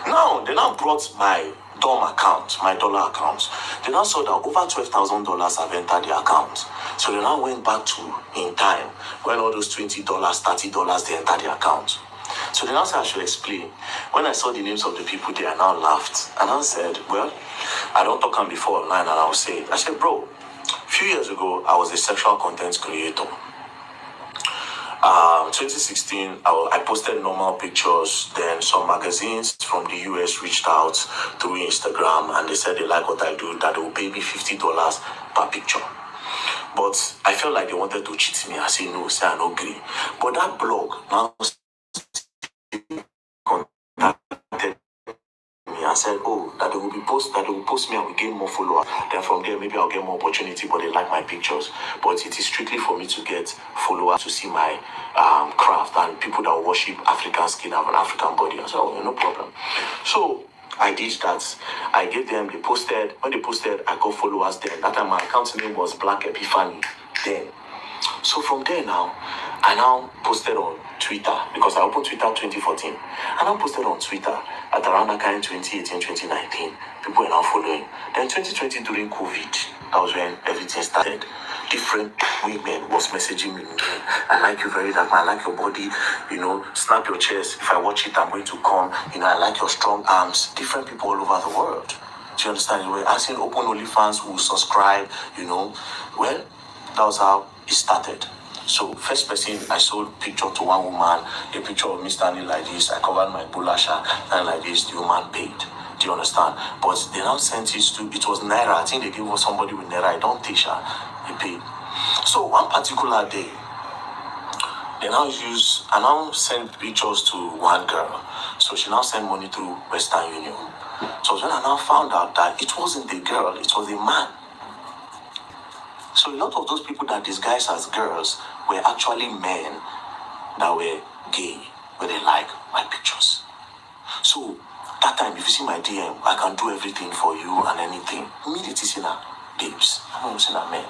Now, they now brought my DOM account, my dollar account. They now saw that over $12,000 have entered the account. So they now went back to in time when all those $20, $30 they entered the account. So they now said I should explain. When I saw the names of the people there, I now laughed. And I said, well, I don't talk on before online, and I'll say it. I said, bro, a few years ago, I was a sexual content creator. 2016, I posted normal pictures. Then some magazines from the US reached out through Instagram, and they said they like what I do, that they will pay me $50 per picture. But I felt like they wanted to cheat me. I said no, say I no agree. But that blog now contacted me and said, oh, that they will post me and we gain more followers. Then from there, maybe I'll get more opportunity, but they like my pictures. But it is strictly for me to get followers to see my craft, and people that worship African skin have an African body. I said, oh, no problem. So I did that. I gave them, they posted. When they posted, I got followers then. That time my account name was Black Epiphany then. So from there now, I now posted on Twitter, because I opened Twitter 2014. I now posted on Twitter at around that kind 2018, 2019. People were now following. Then 2020 during COVID, that was when everything started. Different women was messaging me. I like you very dark, man. I like your body. You know, snap your chest. If I watch it, I'm going to come. You know, I like your strong arms. Different people all over the world. Do you understand? We're asking open OnlyFans who subscribe, you know. Well, that was how it started. So first person, I sold picture to one woman, a picture of me standing like this. I covered my bulasha and like this. The woman paid. Do you understand? But they now sent it to, it was Naira. I think they gave somebody with Naira. I don't teach her. They paid. So one particular day, I now send pictures to one girl. So she now sent money through Western Union. So when I now found out that it wasn't a girl, it was a man. So a lot of those people that disguise as girls were actually men that were gay, but they like my pictures. So that time, if you see my DM, I can do everything for you and anything. Immediately see that babes, I don't see that men.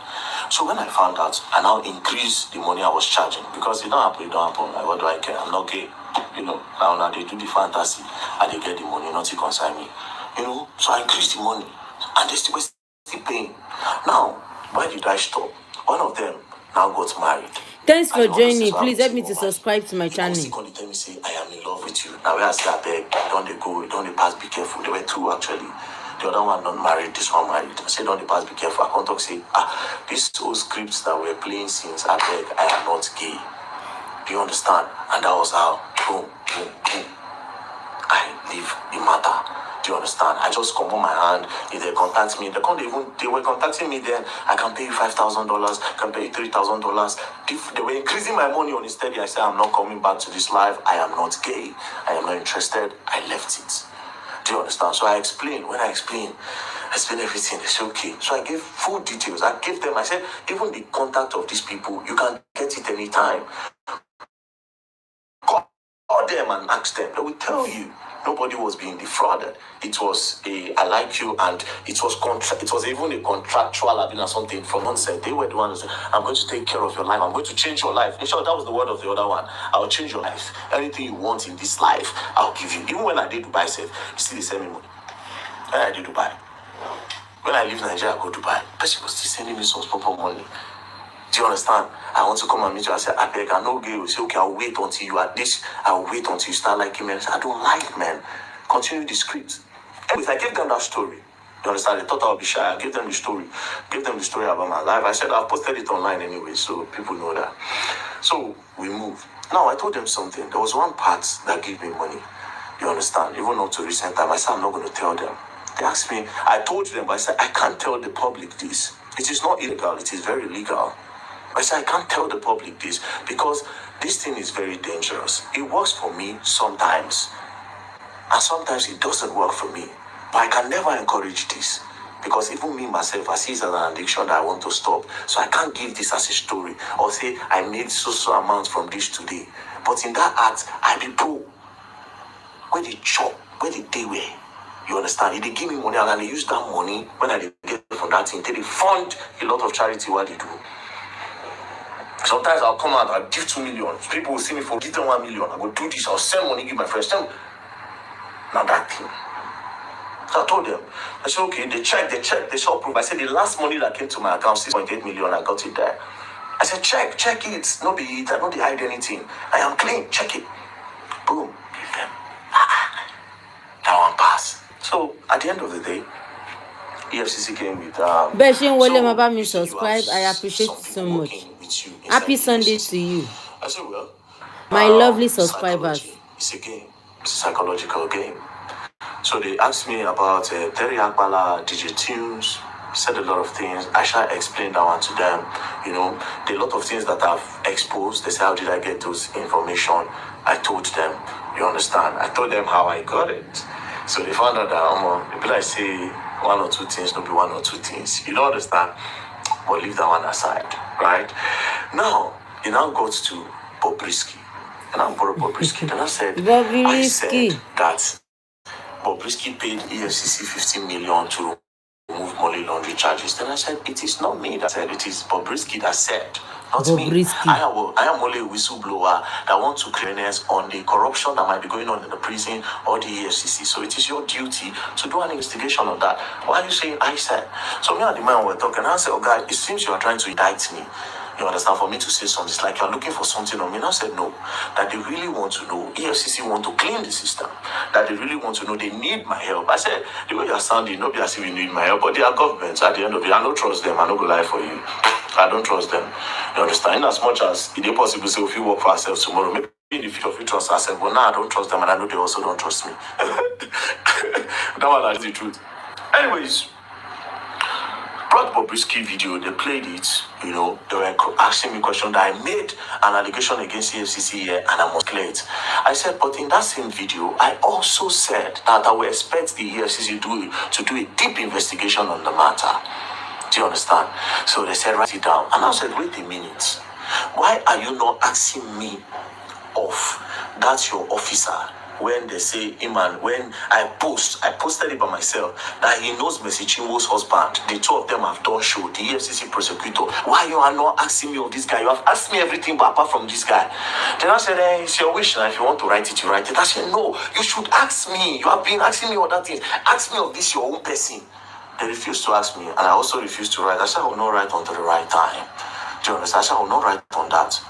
So when I found out, I now increased the money I was charging, because it don't happen. Like, what do I care? I'm not gay. You know, now they do the fantasy and they get the money, nothing concern me. You know, so I increased the money and they still paying. Now, why did I stop? One of them now got married. Thanks for joining. Please help me to subscribe to my channel. He tell me, say, I am in love with you. Now, where I say, I beg, don't they go, don't they pass, be careful. There were two actually. The other one not married, this one married. I said, don't they pass, be careful. I can't talk, say, these two scripts that we're playing since, I beg, I am not gay. Do you understand? And that was how, boom, boom, boom, I leave the matter. Do you understand? I just come on my hand. If they contact me, they were contacting me then. I can pay you $5,000, can pay you $3,000. They were increasing my money on instead. I said, I'm not coming back to this life. I am not gay. I am not interested. I left it. Do you understand? So I explained. When I explained everything. They said, okay. So I gave full details. I gave them, I said, even the contact of these people, you can get it anytime. Call them and ask them. They will tell you. Nobody was being defrauded. It was I like you, and it was even a contractual or something from onset. They were the ones who said, I'm going to take care of your life. I'm going to change your life. In short, that was the word of the other one. I'll change your life. Anything you want in this life, I'll give you. Even when I did Dubai, said, you still send me money. When I did Dubai. When I leave Nigeria, I go to Dubai. Person was still sending me some proper money. Do you understand? I want to come and meet you. I said, I beg, I know gay. You say, okay, I'll wait until you at this. I'll wait until you start liking me. I said, I don't like men. Continue the script. Anyways, I gave them that story. You understand? They thought I would be shy. I gave them the story. Gave them the story about my life. I said, I've posted it online anyway, so people know that. So we moved. Now, I told them something. There was one part that gave me money. You understand? Even up to recent time, I said, I'm not going to tell them. They asked me, I told them, but I said, I can't tell the public this. It is not illegal. It is very legal. I said, I can't tell the public this because this thing is very dangerous. It works for me sometimes, and sometimes it doesn't work for me. But I can never encourage this because even me, myself, I see it as an addiction that I want to stop. So I can't give this as a story or say I made so amount from this today. But in that act, I be broke. Where they chop, where they wear. You understand? If they give me money and they use that money when I get from that thing, they fund a lot of charity what they do. Sometimes I'll come out, I'll give 2 million. People will see me for give them 1 million. I go do this, I'll send money, give my friends. Now that thing. So I told them, I said, okay, they checked, they saw proof. I said, the last money that came to my account, 6.8 million, I got it there. I said, check it. No be it, I don't hide anything. I am clean, check it. Boom, give them. That one pass. So at the end of the day, EFCC came with subscribe. I appreciate it so much. Happy Sunday to you. I said, well, my lovely subscribers. It's a game. It's a psychological game. So they asked me about VERYDARKMAN DJ tunes. Said a lot of things. I shall explain that one to them. You know, there are a lot of things that I've exposed. They said, how did I get those information? I told them. You understand? I told them how I got it. So they found out that people I say one or two things, not be one or two things. You don't understand? But leave that one aside, right? Now, it now goes to Bobrisky. And I'm for Bobrisky. And I said that Bobrisky paid EFCC 15 million to remove money laundering charges. Then I said, it is not me that said, it is Bobrisky that said, not me. I am only a whistleblower that wants to create on the corruption that might be going on in the prison or the EFCC. So it is your duty to do an investigation on that. Why are you saying I said? So me and the man were talking. I said, oh God, it seems you are trying to indict me. You understand? For me to say something, it's like you're looking for something on me. And I said, no, that they really want to know. EFCC want to clean the system. That they really want to know. They need my help. I said, the way you're sounding, nobody as if you need my help, but they are governments at the end of it. I don't trust them. I don't go lie for you. I don't trust them. You understand? In as much as it is possible to say, if you work for ourselves tomorrow, maybe in the future, if you trust ourselves, but now I don't trust them, and I know they also don't trust me. That one is the truth. Anyways, brought Bobrisky video, they played it, you know, they were asking me questions that I made an allegation against EFCC here and I must clear it. I said, but in that same video, I also said that I will expect the EFCC to do a deep investigation on the matter. Do you understand? So they said, write it down. And I said, wait a minute. Why are you not asking me of that's your officer? When they say, Iman, when I posted it by myself, that he knows Messi Chinwo's husband. The two of them have done show, the EFCC prosecutor. Why you are not asking me of this guy? You have asked me everything but apart from this guy. Then I said, it's your wish, and if you want to write it, you write it. I said, no, you should ask me. You have been asking me other things. Ask me of this, your own person. They refused to ask me, and I also refused to write. I said, I will not write until the right time. Do you understand? I said, I will not write on that.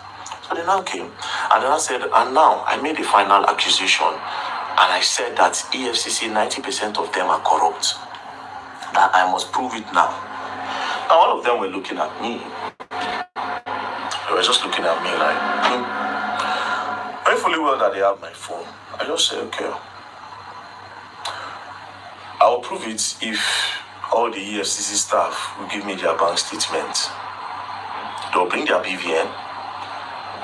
So they now came, and then I said, and now I made a final accusation, and I said that EFCC, 90% of them are corrupt. That I must prove it now. Now all of them were looking at me. They were just looking at me like, very fully well that they have my phone. I just said, okay, I will prove it if all the EFCC staff will give me their bank statement. They'll bring their BVN.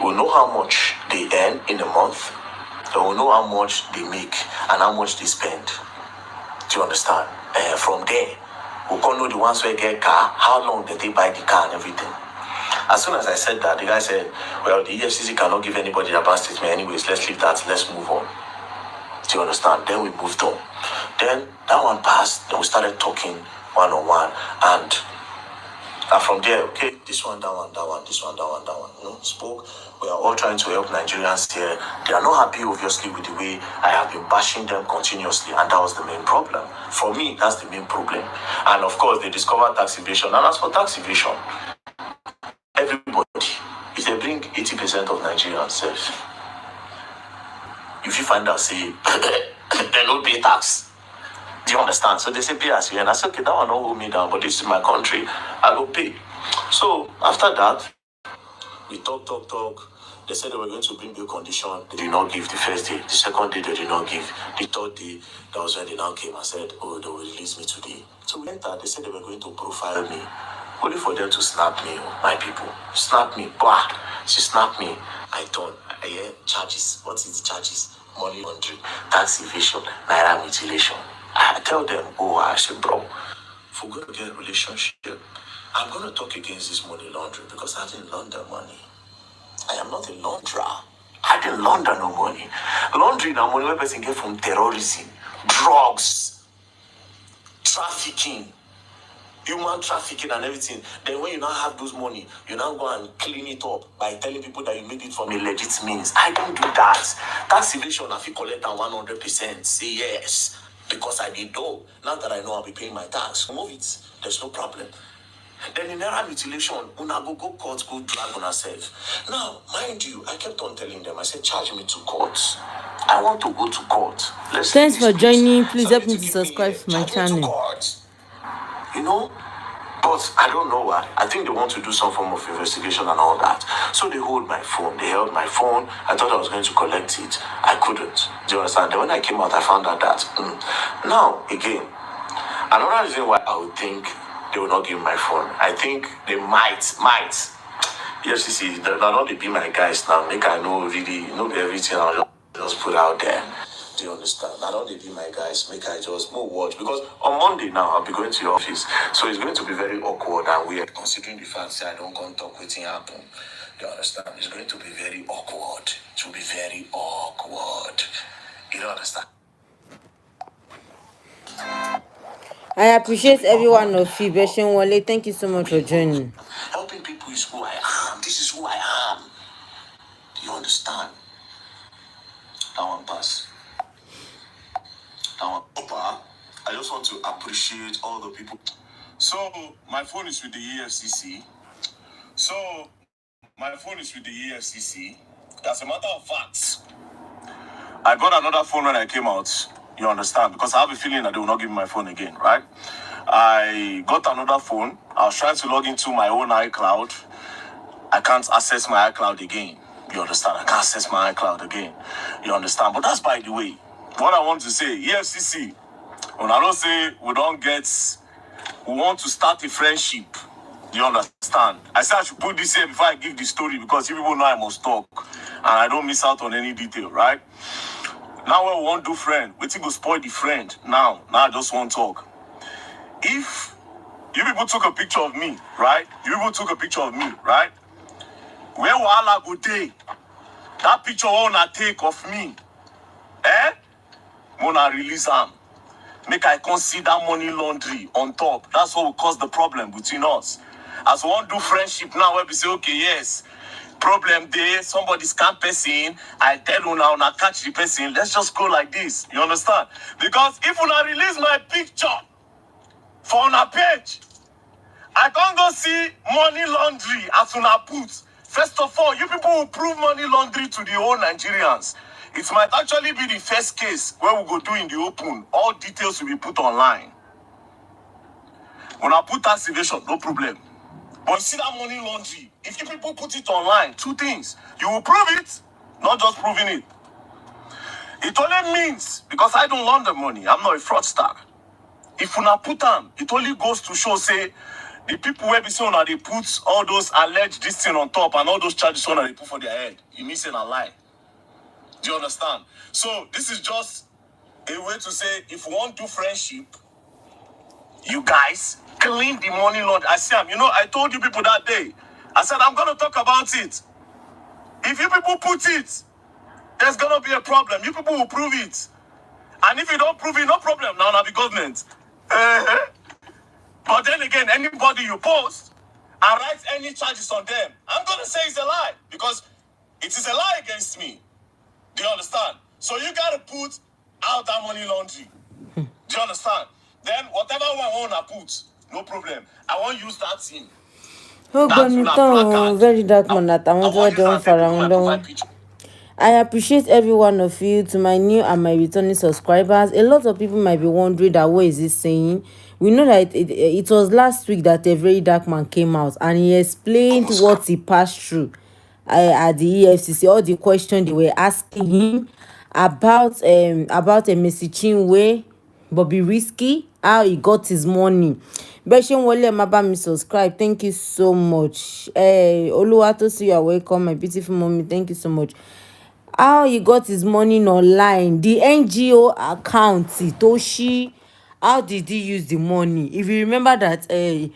We'll know how much they earn in a month. They will know how much they make and how much they spend. Do you understand? From there, we'll know the ones who get car, how long did they buy the car and everything. As soon as I said that, the guy said, well, the EFCC cannot give anybody their bank statement anyways. Let's leave that. Let's move on. Do you understand? Then we moved on. Then that one passed. Then we started talking one-on-one. And from there, okay, this one, that one, that one, this one, that one, that one. Spoke. We are all trying to help Nigerians here. They are not happy, obviously, with the way I have been bashing them continuously, and that was the main problem. For me, that's the main problem. And of course, they discovered tax evasion. And as for tax evasion, everybody, if they bring 80% of Nigerians, if you find out, say, they don't pay tax. Do you understand? So they say pay as you, and I said, okay, that one don't hold me down, but this is my country, I go pay. So after that, we talk. They said they were going to bring the condition. They did not give the first day. The second day, they did not give. The third day, that was when they now came and said, oh, they will release me today. So we entered. They said they were going to profile me, only for them to snap me, my people. Snap me. Bah! She snapped me. I thought, charges. What is the charges? Money laundering, tax evasion, naira mutilation. I tell them, I said, bro, if we're going to get a relationship, I'm going to talk against this money laundering because I didn't launder money. I am not a launderer. I didn't launder no money. Laundering and money, where person get from terrorism, drugs, trafficking, human trafficking and everything. Then when you now have those money, you now go and clean it up by telling people that you made it from a legit means. I don't do that. Tax evasion, if you collect that 100%, say yes. Because I did know. Now that I know I'll be paying my tax, move it. There's no problem. Then in naira mutilation, una go court, go drag on herself. Now, mind you, I kept on telling them, I said, charge me to court. I want to go to court. Thanks for joining. Please help me to subscribe to my channel. But I don't know why. I think they want to do some form of investigation and all that. So they hold my phone. They held my phone. I thought I was going to collect it. I couldn't. Do you understand? Then when I came out, I found out that. Now, again, another reason why I would think they will not give me my phone. I think they might. EFCC, they're not they be my guys now. Make I know really, everything I'll just put out there. Do you understand? I don't need to be my guys. Make I just move watch. Because on Monday now, I'll be going to your office. So it's going to be very awkward and weird. Considering the fact that I don't come talk with him happen. Do you understand? It's going to be very awkward. It will be very awkward. You don't understand? I appreciate every one of you. Beshin Wale, thank you so much for joining. Helping people is who I am. This is who I am. Do you understand? That one pass. Now, I just want to appreciate all the people. So, my phone is with the EFCC. As a matter of fact, I got another phone when I came out. You understand? Because I have a feeling that they will not give me my phone again, right? I got another phone. I was trying to log into my own iCloud. I can't access my iCloud again. You understand? I can't access my iCloud again. You understand? But that's by the way. What I want to say, EFCC, when I don't say we want to start a friendship. Do you understand? I said I should put this here before I give the story because you people know I must talk and I don't miss out on any detail, right? Now when we want to do friend, we think we'll spoil the friend. Now I just want to talk. If you people took a picture of me, right? Where will Allah go take? That picture wanna take of me. Wanna release them. Make I consider money laundry on top. That's what will cause the problem between us. As we want to do friendship now, where we say, okay, yes, problem there, somebody scam person, I tell you now, catch the person, let's just go like this. You understand? Because if you release my picture for on a page, I can't go see money laundry as una put. First of all, you people will prove money laundry to the whole Nigerians. It might actually be the first case where we go do in the open. All details will be put online. When I put tax evasion, no problem. But you see that money laundry, if you people put it online, two things. You will prove it, not just proving it. It only means, because I don't launder money, I'm not a fraudster. If you not put them, it only goes to show, say, the people where be saying they put all those alleged this thing on top and all those charges on they put for their head. You missing a lie. Do you understand? So this is just a way to say, if you want to do friendship, you guys clean the money laundry. I see, I told you people that day. I said, I'm going to talk about it. If you people put it, there's going to be a problem. You people will prove it. And if you don't prove it, no problem. Now, the government. But then again, anybody you post and write any charges on them, I'm going to say it's a lie because it is a lie against me. Do you understand? So you got to put out that money laundry. Do you understand? Then whatever one I want to put, no problem. I want to use that thing. Very dark man at I want to I appreciate every one of you. To my new and my returning subscribers, a lot of people might be wondering that what is this saying. We know that it was last week that a very dark man came out and he explained what he passed through at the EFCC, all the questions they were asking him about a messaging way Bobby Risky, how he got his money. Beshin Wole Mabami subscribe. Thank you so much. Oluwatosi, you are welcome, my beautiful mommy. Thank you so much. How he got his money online, the NGO account, Toshi. How did he use the money? If you remember that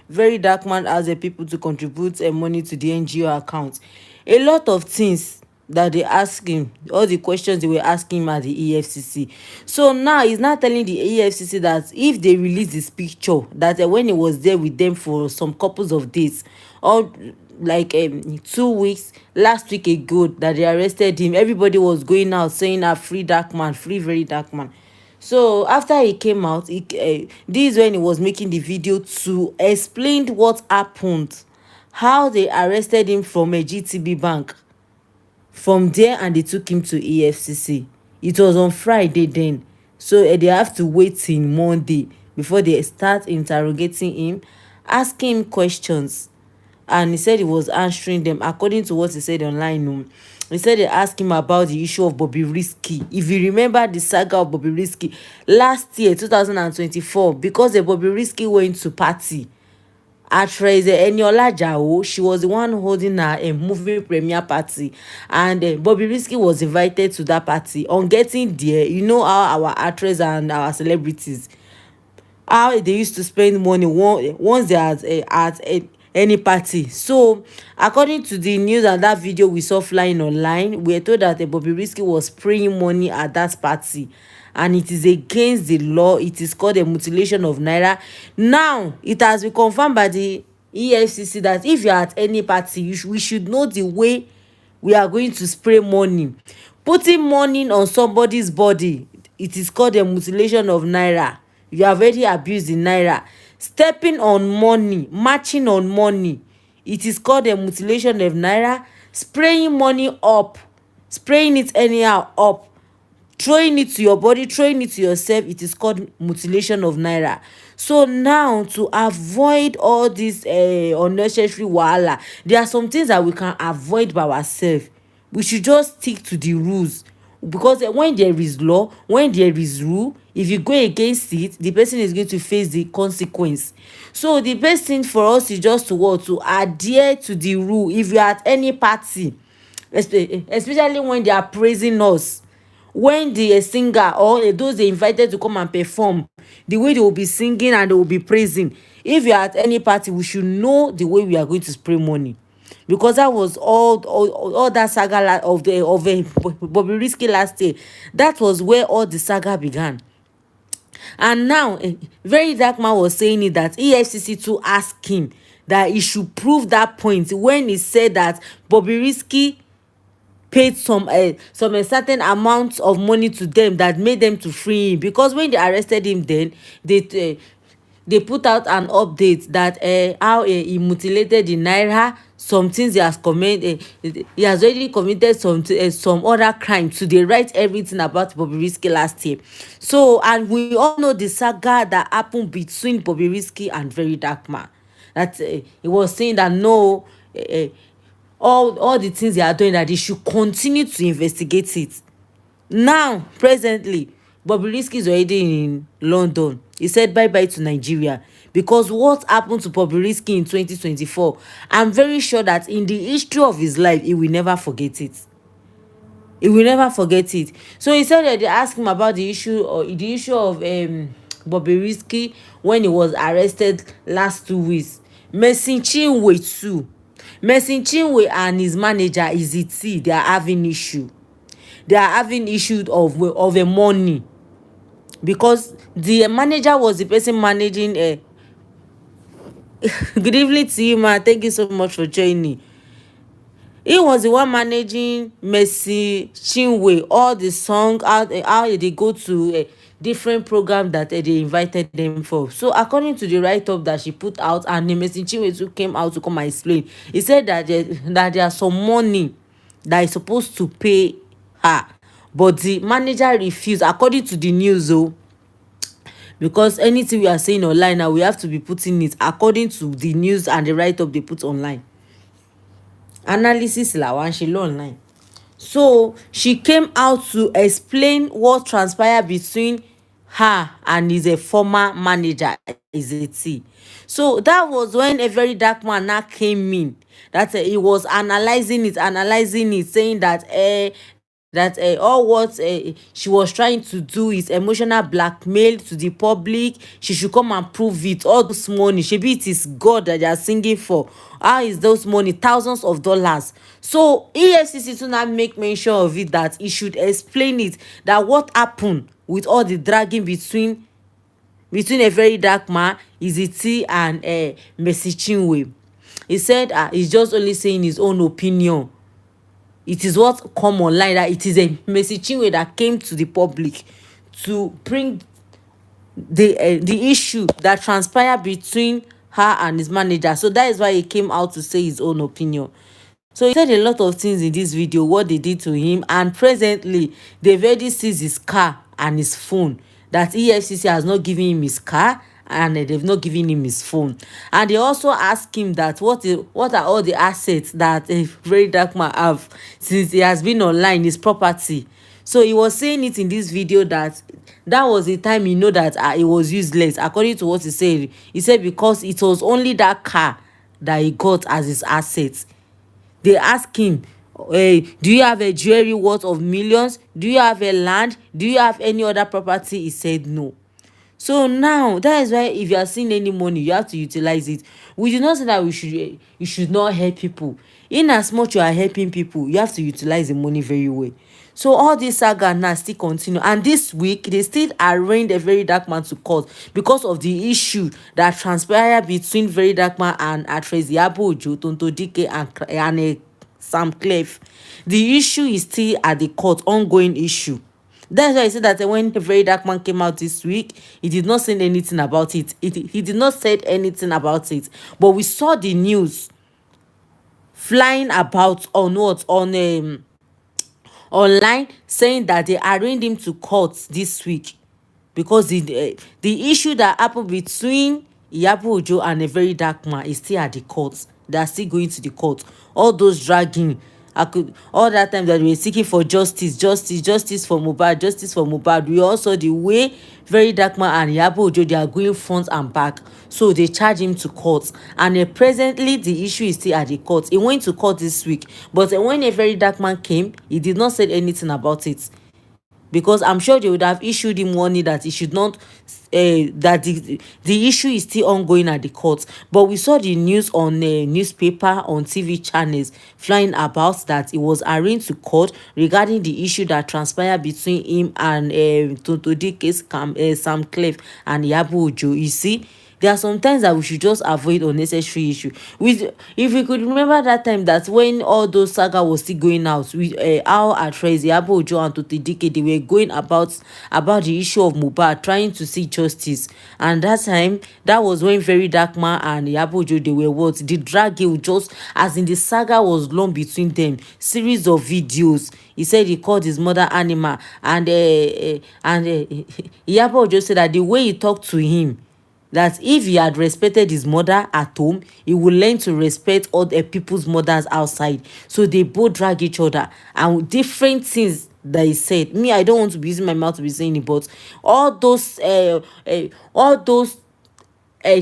very dark man asked the people to contribute money to the NGO account, a lot of things that they ask him, all the questions they were asking him at the EFCC. So now he's not telling the EFCC that if they release this picture, that when he was there with them for some couples of days, or like 2 weeks last week ago, that they arrested him, everybody was going out saying free dark man, free very dark man. So after he came out, this is when he was making the video to explain what happened, how they arrested him from a GTB bank. From there, and they took him to EFCC. It was on Friday then, so they have to wait till Monday before they start interrogating him, asking him questions. And he said he was answering them according to what he said online. He said they asked him about the issue of Bobby Risky. If you remember the saga of Bobby Risky last year, 2024, because the Bobby Risky went to party. Actress Eniola Jao, she was the one holding a movie premiere party, and Bobby Risky was invited to that party. On getting there, you know how our actors and our celebrities, how they used to spend money once they are at any party. So according to the news and that video we saw flying online, we were told that Bobby Risky was spraying money at that party, and it is against the law. It is called a mutilation of naira. Now it has been confirmed by the EFCC that if you are at any party, we should know the way we are going to spray money. Putting money on somebody's body, it is called a mutilation of naira. You have already abused the naira. Stepping on money, matching on money, it is called a mutilation of naira. Spraying money up, spraying it anyhow up, throwing it to your body, throwing it to yourself, it is called mutilation of naira. So now, to avoid all this unnecessary wahala, there are some things that we can avoid by ourselves. We should just stick to the rules, because when there is law, when there is rule, if you go against it, the person is going to face the consequence. So the best thing for us is just to adhere to the rule. If you are at any party, especially when they are praising us, when the singer or those they invited to come and perform, the way they will be singing and they will be praising, if you are at any party, we should know the way we are going to spray money, because that was all that saga of Bobby Risky last year. That was where all the saga began. And now very dark man was saying it that EFCC to ask him that he should prove that point when he said that Bobby Risky paid some certain amount of money to them that made them to free him. Because when they arrested him, then they put out an update that how he mutilated the naira, some things he has committed. He has already committed some other crime. So they write everything about Bobby Risky last year. So, and we all know the saga that happened between Bobby Risky and Very Dark Man, that he was saying that no, all the things they are doing, that they should continue to investigate it. Now presently Bobby Risky is already in London. He said bye bye to Nigeria, because what happened to Bobby Risky in 2024, I'm very sure that in the history of his life he will never forget it. He will never forget it. So he said that they asked him about the issue of Bobby Risky when he was arrested last 2 weeks. Mercy Chinwe too. Mercy Chinwe and his manager Izzy, they are having issue. They are having issue of a money. because the manager was the person managing. Good evening to you, ma. Thank you so much for joining. He was the one managing Mercy Chinwe, all the song, how they go to different program that they invited them for. So according to the write-up that she put out, and the Mercy Chinwe too came out to come and explain, he said that there are some money that is supposed to pay her, but the manager refused, according to the news. Because anything we are saying online now, we have to be putting it according to the news and the write-up they put online. Analysis làwa ń ṣe online. So she came out to explain what transpired between her and his former manager Ezeti. So that was when a very dark man now came in, that he was analyzing it, saying that all what she was trying to do is emotional blackmail to the public. She should come and prove it. All this money, shebi it is God that they are singing for. How is those money? Thousands of dollars. So EFCC to now make mention of it, that he should explain it, that what happened with all the dragging between a very dark man, Iziti, and Mercy Chinwe. He said he's just only saying his own opinion. It is what come online, that it is a Mercy Chinwe that came to the public to bring the issue that transpired between her and his manager. So that is why he came out to say his own opinion. So he said a lot of things in this video, what they did to him, and presently they've already seized his car and his phone. That EFCC has not given him his car, and they've not given him his phone. And they also asked him that what are all the assets that a very dark man have since he has been online, his property. So he was saying it in this video that was the time he know that it was useless, according to what he said. He said because it was only that car that he got as his assets. They ask him, do you have a jewelry worth of millions? Do you have a land? Do you have any other property? He said no. So now that is why if you are seeing any money, you have to utilize it. We do not say that you should not help people. In as much you are helping people, you have to utilize the money very well. So all this saga now still continue, and this week they still arraigned a very dark man to court because of the issue that transpired between very dark man and actress Iyabo, Tonto Dike, and Sam Clef. The issue is still at the court, ongoing issue. That's why I said that when the very dark man came out this week, he did not say anything about it. He did not say anything about it. But we saw the news flying about on online, saying that they arraigned him to court this week because the issue that happened between Iyabo Ojo and a very dark man is still at the court. They are still going to the court. All those dragging, all that time that we were seeking for justice for Mohbad. We also saw the way very dark man and Iyabo Ojo, they are going front and back. So they charge him to court, and presently the issue is still at the court. He went to court this week, but when a very dark man came, he did not say anything about it, because I'm sure they would have issued him warning that he should not, that the issue is still ongoing at the court. But we saw the news on newspaper, on TV channels flying about that he was arraigned to court regarding the issue that transpired between him and Tonto Dike's Sam Clef and Iyabo Ojo. You see, there are some times that we should just avoid unnecessary issue. If we could remember that time that when all those saga was still going out, with our actress Iyabo Ojo and Tonto Dike, they were going about the issue of Mohbad, trying to seek justice. And that time, that was when very dark man and Iyabo Ojo, they were what, the drag just as in the saga was long between them, series of videos. He said he called his mother animal, and Iyabo Ojo said that the way he talked to him, that if he had respected his mother at home, he would learn to respect other people's mothers outside. So they both drag each other, and different things that he said. Me, I don't want to be using my mouth to be saying it, but all those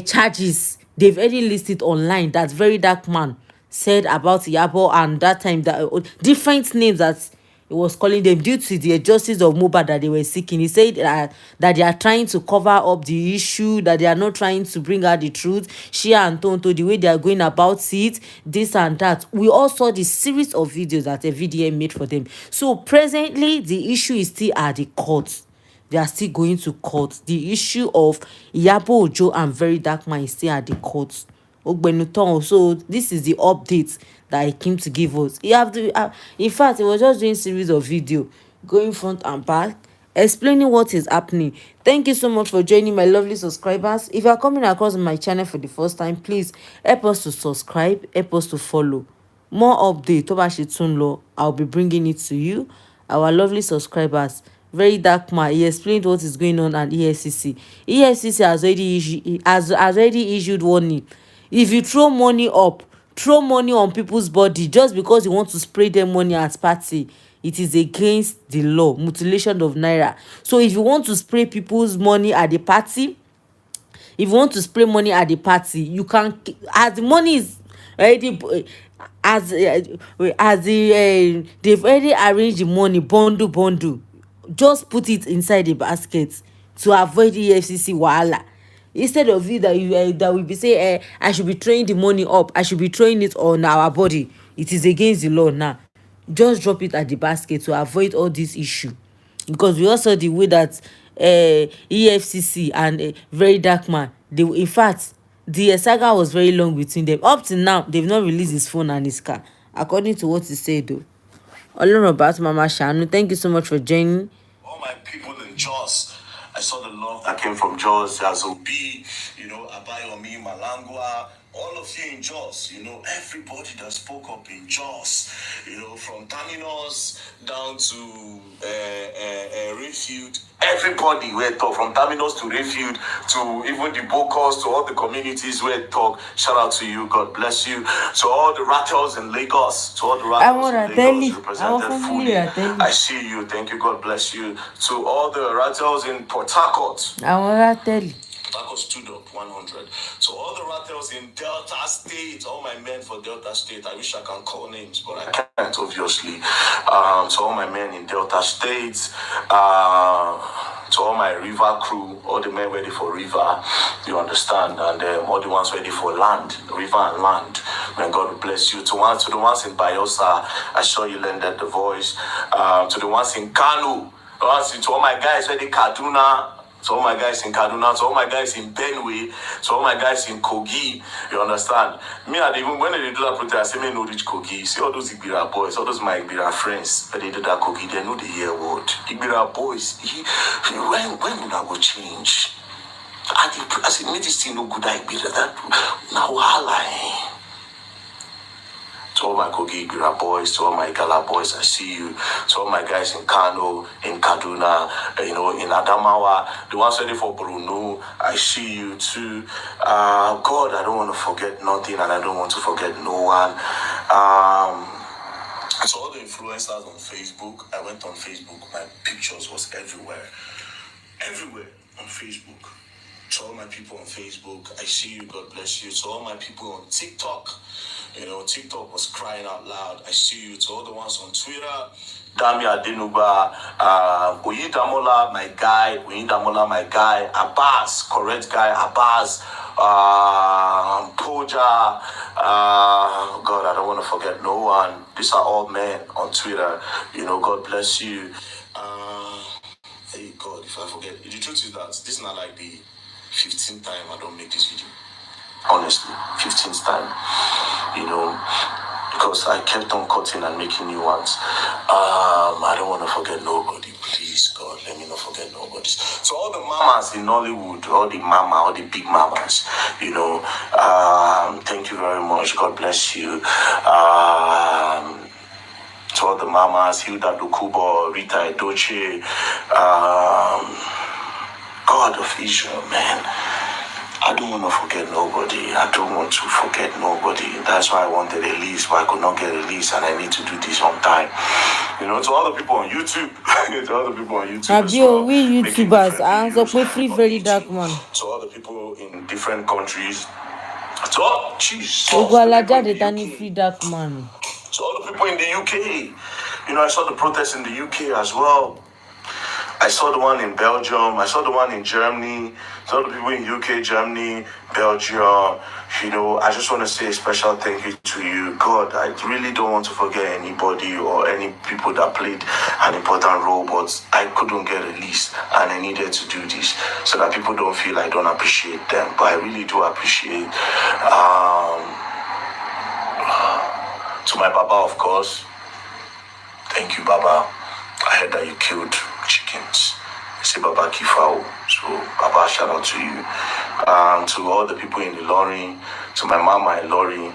charges they've already listed online that very dark man said about Iyabo, and that time that different names that he was calling them due to the justice of Mohbad that they were seeking. He said that they are trying to cover up the issue, that they are not trying to bring out the truth. She and Tonto, the way they are going about it, this and that. We all saw the series of videos that a VDM made for them. So presently, the issue is still at the court. they are still going to court. The issue of Iyabo Ojo and VERYDARKMAN is still at the court. So this is the update that he came to give us. He have to, in fact, he was just doing series of video, going front and back, explaining what is happening. Thank you so much for joining, my lovely subscribers. If you are coming across my channel for the first time, please help us to subscribe, help us to follow. More update tó bá ṣe tún lọ, I'll be bringing it to you. Our lovely subscribers, VERYDARKMAN, he explained what is going on at EFCC. EFCC has already issued warning. If you throw money on people's body just because you want to spray them money at party, it is against the law. Mutilation of naira. So if you want to spray people's money at the party, if you want to spray money at the party, you can, as the money is already they've already arranged the money bundle, just put it inside the basket to avoid the EFCC wahala. Instead of it that you that will be say I should be throwing the money up, I should be throwing it on our body, it is against the law now. Just drop it at the basket to avoid all this issue, because we also the way that EFCC and VERYDARKMAN, they, in fact, the saga was very long between them. Up till now, they've not released his phone and his car, according to what he said though. Ọlọ́run about Mama Shanu, thank you so much for joining. All my people in Jos, I saw the love that came from Jos, Azobi, Abayomi, Malangwa, all of you in Jos, everybody that spoke up in Jos, from Terminus down to Refuge, everybody where talk, from Terminus to Refuge, to even the Bocos, to all the communities where talk. Shout out to you, God bless you. To all the rattles in Lagos, to all the rattles in Lagos represented fully. I see you, thank you, God bless you. To all the rattles in Port Harcourt, Taco stood up 100. So all the rattles in Delta State, all my men for Delta State, I wish I can call names, but I can't, obviously. So all my men in Delta State, to all my river crew, all the men ready for river, you understand, and all the ones ready for land, river and land. May God bless you. To the ones in Bayosa, I saw you lended the voice. To the ones in Kanu, to all my guys ready Kaduna, to all my guys in Kaduna, to all my guys in Benue, to all my guys in Kogi, you understand? Me, even when they do that protest, I say, me no reach Kogi. See all those Igbira boys, all those my Igbira friends, when they do that Kogi, they know the hear word. Igbira boys, when will I go change? I said, me this thing no good, Igbira, that, now wahala, To all my Kogi Igbira boys, to all my Gala boys, I see you. To all my guys in Kano, in Kaduna, in Adamawa, the ones ready for Bruno, I see you too. God, I don't want to forget nothing, and I don't want to forget no one. So all the influencers on Facebook, I went on Facebook, my pictures was everywhere on Facebook. To all my people on Facebook, I see you, God bless you. To all my people on TikTok, TikTok was crying out loud. I see you. To all the ones on Twitter, Dami Adenuba, Oyedamola, my guy, Abbas, correct guy, Abbas, Poja, God, I don't want to forget no one. These are all men on Twitter. God bless you. Hey, God, if I forget. The truth is that this is not like the 15th time I don't make this video. Honestly, 15th time. Because I kept on cutting and making new ones. I don't want to forget nobody. Please, God, let me not forget nobody. So all the mamas in Nollywood, all the big mamas, thank you very much. God bless you. To all the mamas, Hilda Dukubo, Rita Edoche, God of Israel, man. I don't want to forget nobody. That's why I wanted a list, but I could not get a list, and I need to do this on time. To all the people on YouTube, we YouTubers, free VERYDARKMAN. To all the people in different countries. To all the people in the UK. I saw the protests in the UK as well. I saw the one in Belgium. I saw the one in Germany. Saw the people in UK, Germany, Belgium. You know, I just want to say a special thank you to you. God, I really don't want to forget anybody or any people that played an important role, but I couldn't get a list and I needed to do this so that people don't feel I don't appreciate them. But I really do appreciate to my Baba, of course. Thank you, Baba. I heard that you killed chickens. I say Baba Kifao. So Baba, shout out to you. To all the people in the lorry, to my mama in lorry,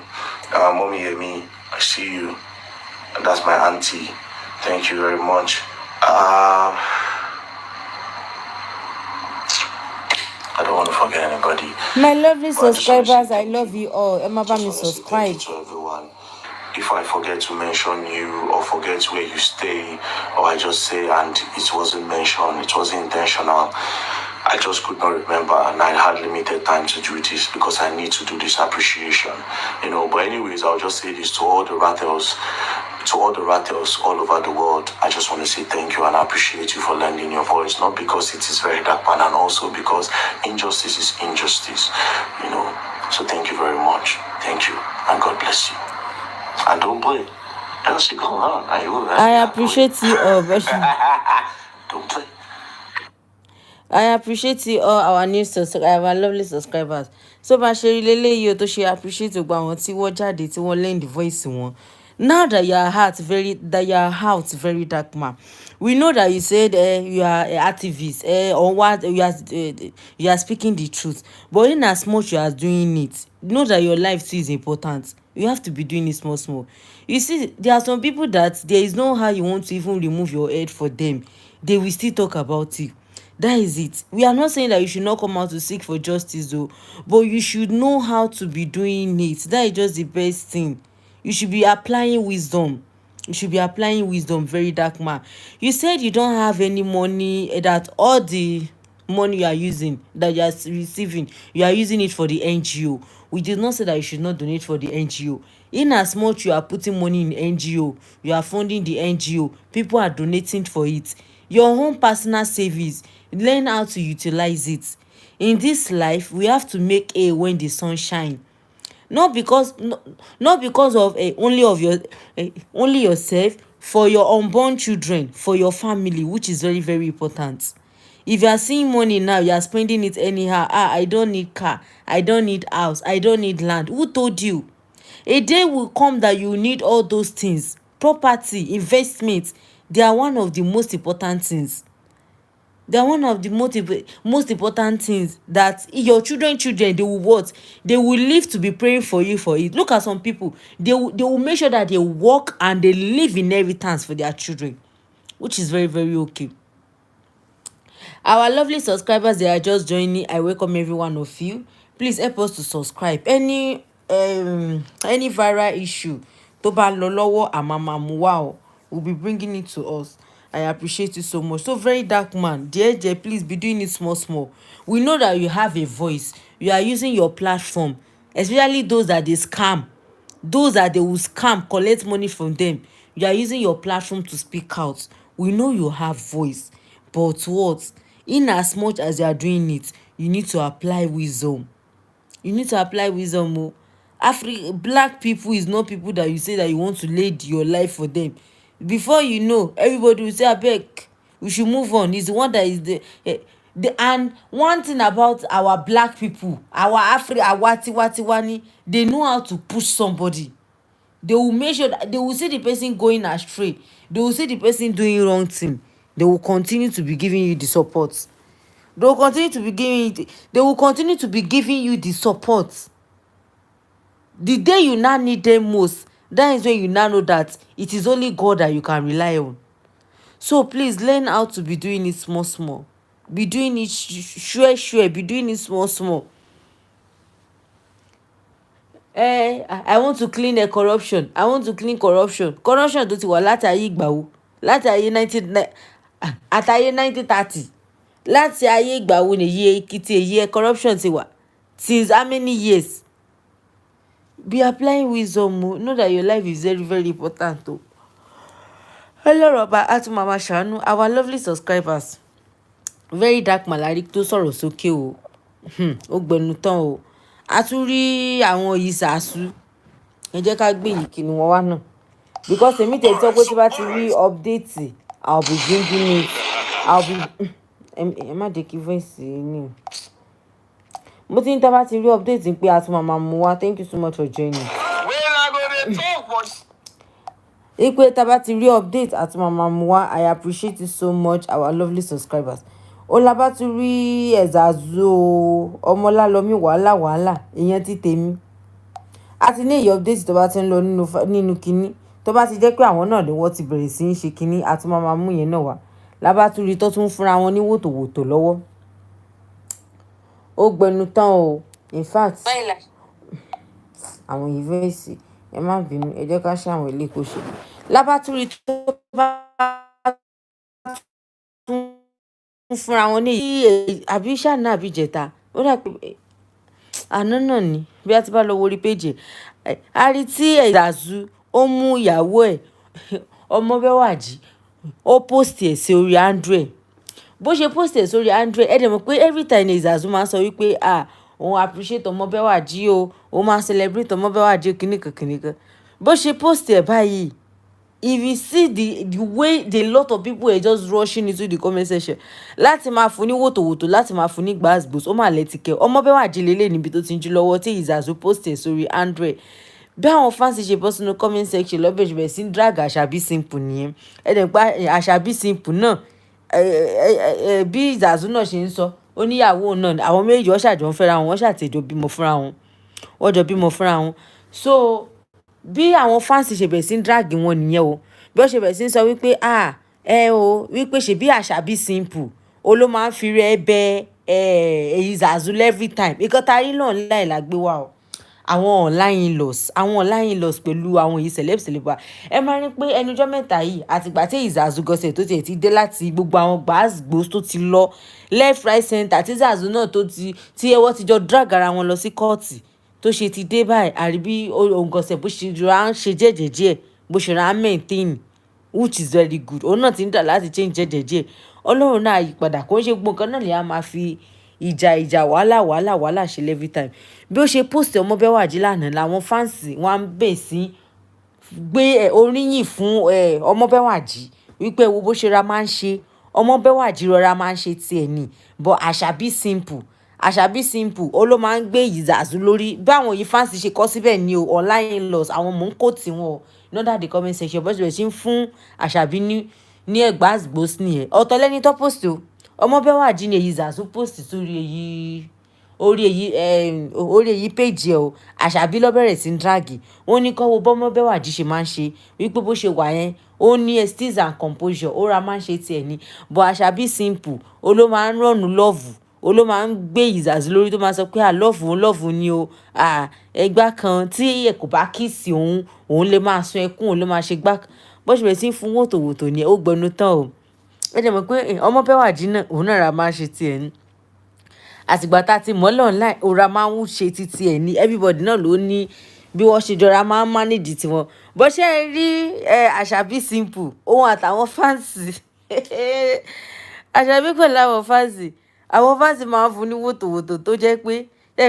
Mommy Emi, I see you. And that's my auntie. Thank you very much. I don't want to forget anybody. My lovely But subscribers, I love you all. Emma, me subscribe. Thank you to everyone. If I forget to mention you or forget where you stay, or I just say and it wasn't mentioned, it wasn't intentional, I just could not remember, and I had limited time to do this because I need to do this appreciation, you know. But anyways, I'll just say this to all the rattles all over the world. I just want to say thank you and I appreciate you for lending your voice, not because it is very dark, and also because injustice is injustice, you know. So thank you very much. Thank you and God bless you. And don't play. Else you go on. I appreciate you all. Don't play. I appreciate you all, our new our lovely subscribers. So bá ṣe rí leléyìí o tó ṣe appreciate gbogbo àwọn tí wọ́n jáde tí wọ́n lend the voice wọn. Now that you are out very dark man, we know that you said you are an activist or what you are speaking the truth, but in as much you are doing it, know that your life too is important. You have to be doing it small. You see, there are some people that there is no how you want to even remove your head for them, they will still talk about you. That is it. We are not saying that you should not come out to seek for justice though, but you should know how to be doing it. That is just the best thing. You should be applying wisdom. Very dark man. You said you don't have any money, that all the money you are using, that you are receiving, you are using it for the NGO. We did not say that you should not donate for the NGO. In as much you are putting money in NGO, you are funding the NGO, people are donating for it. Your own personal savings, learn how to utilize it. In this life, we have to make hay when the sun shine. Not because of only yourself, for your unborn children, for your family, which is very, very important. If you are seeing money now, you are spending it anyhow. I don't need car, I don't need house, I don't need land. Who told you? A day will come that you need all those things. Property, investment, they are one of the most important things. They are one of the most important things that your children, they will what? They will live to be praying for you for it. Look at some people. They will make sure that they work and they leave inheritance for their children, which is very, very okay. Our lovely subscribers, they are just joining. I welcome every one of you. Please help us to subscribe. Any viral issue tó bá lọ lọ́wọ́ àmàmà mú wá o, will be bringing it to us. I appreciate you so much. So very dark man, dear, please be doing it small. We know that you have a voice. You are using your platform, especially those that they scam, those that they will scam, collect money from them. You are using your platform to speak out. We know you have voice, but what? In as much as you are doing it, you need to apply wisdom. Black people is not people that you say that you want to lead your life for them. Before you know, everybody will say, abeg, we should move on. Is the one that is and one thing about our black people, our Tiwani, they know how to push somebody. They will make sure that they will see the person going astray, they will see the person doing wrong thing, they will continue to be giving you the support. They will continue to be giving you the support. The day you now need them most, that is when you now know that it is only God that you can rely on. So please learn how to be doing it small. Be doing it sure. Be doing it small. I want to clean the corruption. I want to clean corruption. Corruption tó ti wà látàyè ìgbà wo? Látàyè 1930. Látàyè ìgbà wo nìyí Èkìtì èyí corruption ti wà? Since how many years? Be applying wisdom. Know that your life is very, very important. Hello, Robert. Mama Shanu, our lovely subscribers. very dark man lárí tó sọ̀rọ̀ sókè o ó gbẹnu tán o. A tún rí àwọn yìí sàásù, ẹ jẹ́ ká gbé yìí kìnnì wọn wá náà because èmi tẹ̀ sọ pé tí bá ti rí update I'll be bringing it I'll be ẹ má jẹ́ kí voice ní mo ti ń tá bá ti rí update pé a tún máa mú wá. Thank you so much for joining. Ipe tá bá ti rí update a tún máa mú wá. I appreciate you so much our lovely subscribers. Ó la bá tún rí Ezazu Ọmọlálọmí wàhálà ìyẹn ti tèmi. A ti ní èyí update tó bá ti ń lọ nínú kinní tó bá ti jẹ́ pé àwọn náà ni wọ́n ti bẹ̀rẹ̀ sí í ṣe kinní a tún máa mú yẹn náà wá. La bá tún rí tó tún fúnra wọn ní wòtòwòtò lọ́wọ́. Ó gbẹnu tán o. In fact àwọn ìfẹ́sì ẹ má bínú ẹ jẹ́ ká ṣe àwọn ilé kó ṣe. La bá tún rí tó bá tún fúnra wọn ní àbí ṣáná àbí jẹta ó dà pé àná náà ni bí a ti bá lọ wo orí péjì a rí tí Ezazu ó mú ìyàwó ẹ̀ Ọmọbẹ́wàjí ó post ẹ̀ sí orí Android. Bó ṣe post ẹ̀ sórí Android ẹ dẹ̀ mọ̀ pé every time Ezazu máa ń sọ wípé òun appreciate Ọmọbẹ́wàjí o ó máa celebrate Ọmọbẹ́wàjí kìnnìkan. Bó ṣe post ẹ̀ báyìí if you see the way the lot of people are just rushing into the comment section láti máa fún ní wòtòwòtò láti máa fún ní gbàgbós ó máa lẹ́tìkẹ́ Ọmọbẹ́wàjí lélẹ̀ níbi tó ti ń jú lọ́wọ́ tí Ezazu post ẹ̀ sórí Android. Bí àwọn fans ṣe bọ́ sínú comment section lọ́bẹ̀ ṣùgbọ́n sí ń drag Àṣàbí simple nìyẹn ẹ dẹ̀ pa Àṣàbí simple náà bí Ezazu náà ṣe ń sọ oníyàwó náà àwọn méjì wọ́n ṣàjọ ń fẹ́ra wọn wọ́n ṣàtẹ̀jọ bímọ fúnra wọn wọ́n jọ bímọ fúnra wọn. So bí àwọn fans ṣe bẹ̀rẹ̀ sí ń drag wọn nìyẹn o bí wọ́n ṣe bẹ̀rẹ̀ sí ń sọ wípé wípé ṣe bí Àṣàbí simple ó ló máa ń fi rẹ́ bẹ Ezazu every time ìkọ́tarí náà láì lágbé wa o. Àwọn online in-laws pẹ̀lú àwọn yìí celeb wa ẹ máa rí pé ẹnujọ́ mẹ́ta yìí àtìgbà tí Ezazu gọ́sẹ̀ tó tiẹ̀ ti dé láti gbogbo àwọn gbàgbós tó ti lọ left right center tí Ezazu náà tó ti ẹwọ́ ti jọ drag ara wọn lọ sí kóòtù tó ṣe ti dé báyìí àríbí òǹgọ̀sẹ̀ bó ṣe ra ń ṣe jẹ́jẹ́jẹ́ bó ṣe ra ń maintain which is very good. Òun náà ti ń dà láti change jẹ́jẹ́jẹ́ Ọlọ́run náà yípadà kó ń ṣe gbogbo nǹkan náà lè á máa fi ìjà wàhálà ṣe every time. Bí ó ṣe post Ọmọbẹ́wàjí lánàá làwọn fáǹsì wọn ń bẹ̀ sí gbé oríyìn fún Ọmọbẹ́wàjí wípé wo bó ṣe ra máa ń ṣe Ọmọbẹ́wàjí rọra máa ń ṣe tiẹ̀ ni but Àṣàbí simple ó ló máa ń gbé Ezazu lórí bí àwọn yìí fáǹsì ṣe kọ́ síbẹ̀ ni o online in-laws àwọn mò ń kó tiwọn o in under the comment section bó ṣe bẹ̀rẹ̀ sí ń fún Àṣàbí ní ẹ̀gbáàgbós nìyẹn ọ̀tọ̀ lẹ́ni tó post o Ọmọbẹ́wàjí ni Ezazu post sórí orí èyí péjì ẹ o. Àṣàbí ló bẹ̀rẹ̀ sí ń dragi wọ́n ní kọ́ wo bọ́mọbẹ́wàjí ṣe máa ń ṣe wípé bó ṣe wà yẹn ó ní steeze and composure ó ra máa ń ṣe tiẹ̀ ni but Àṣàbí simple ó ló máa ń rọ̀nù lọ́ọ̀fù ó ló máa ń gbé Ezazu lórí tó máa sọ pé lọ́ọ̀fù ni o ẹgbà kan tí ẹ kò bá kíìsì òun lè máa sun ẹkún òun ló máa ṣe gbá bó ṣe bẹ̀rẹ̀ sí ń fún wòtòwòtò ni ó gbẹnu tán o. ẹ jẹ́ mọ̀ pé Ọmọbẹ́wàjí náà òun náà ra máa ń ṣe tiẹ̀ ni àtìgbà tá a ti mọ́lẹ̀ online òra máa ń ṣe títí ẹ̀ ní everybody náà ló ní bí wọ́n ṣe jọra máa ń manage tiwọn bó ṣe rí Àṣàbí simple òun àtàwọn fáǹsì Àṣàbí pẹ̀lú àwọn fáǹsì máa ń fún ní wòtòwòtò tó jẹ́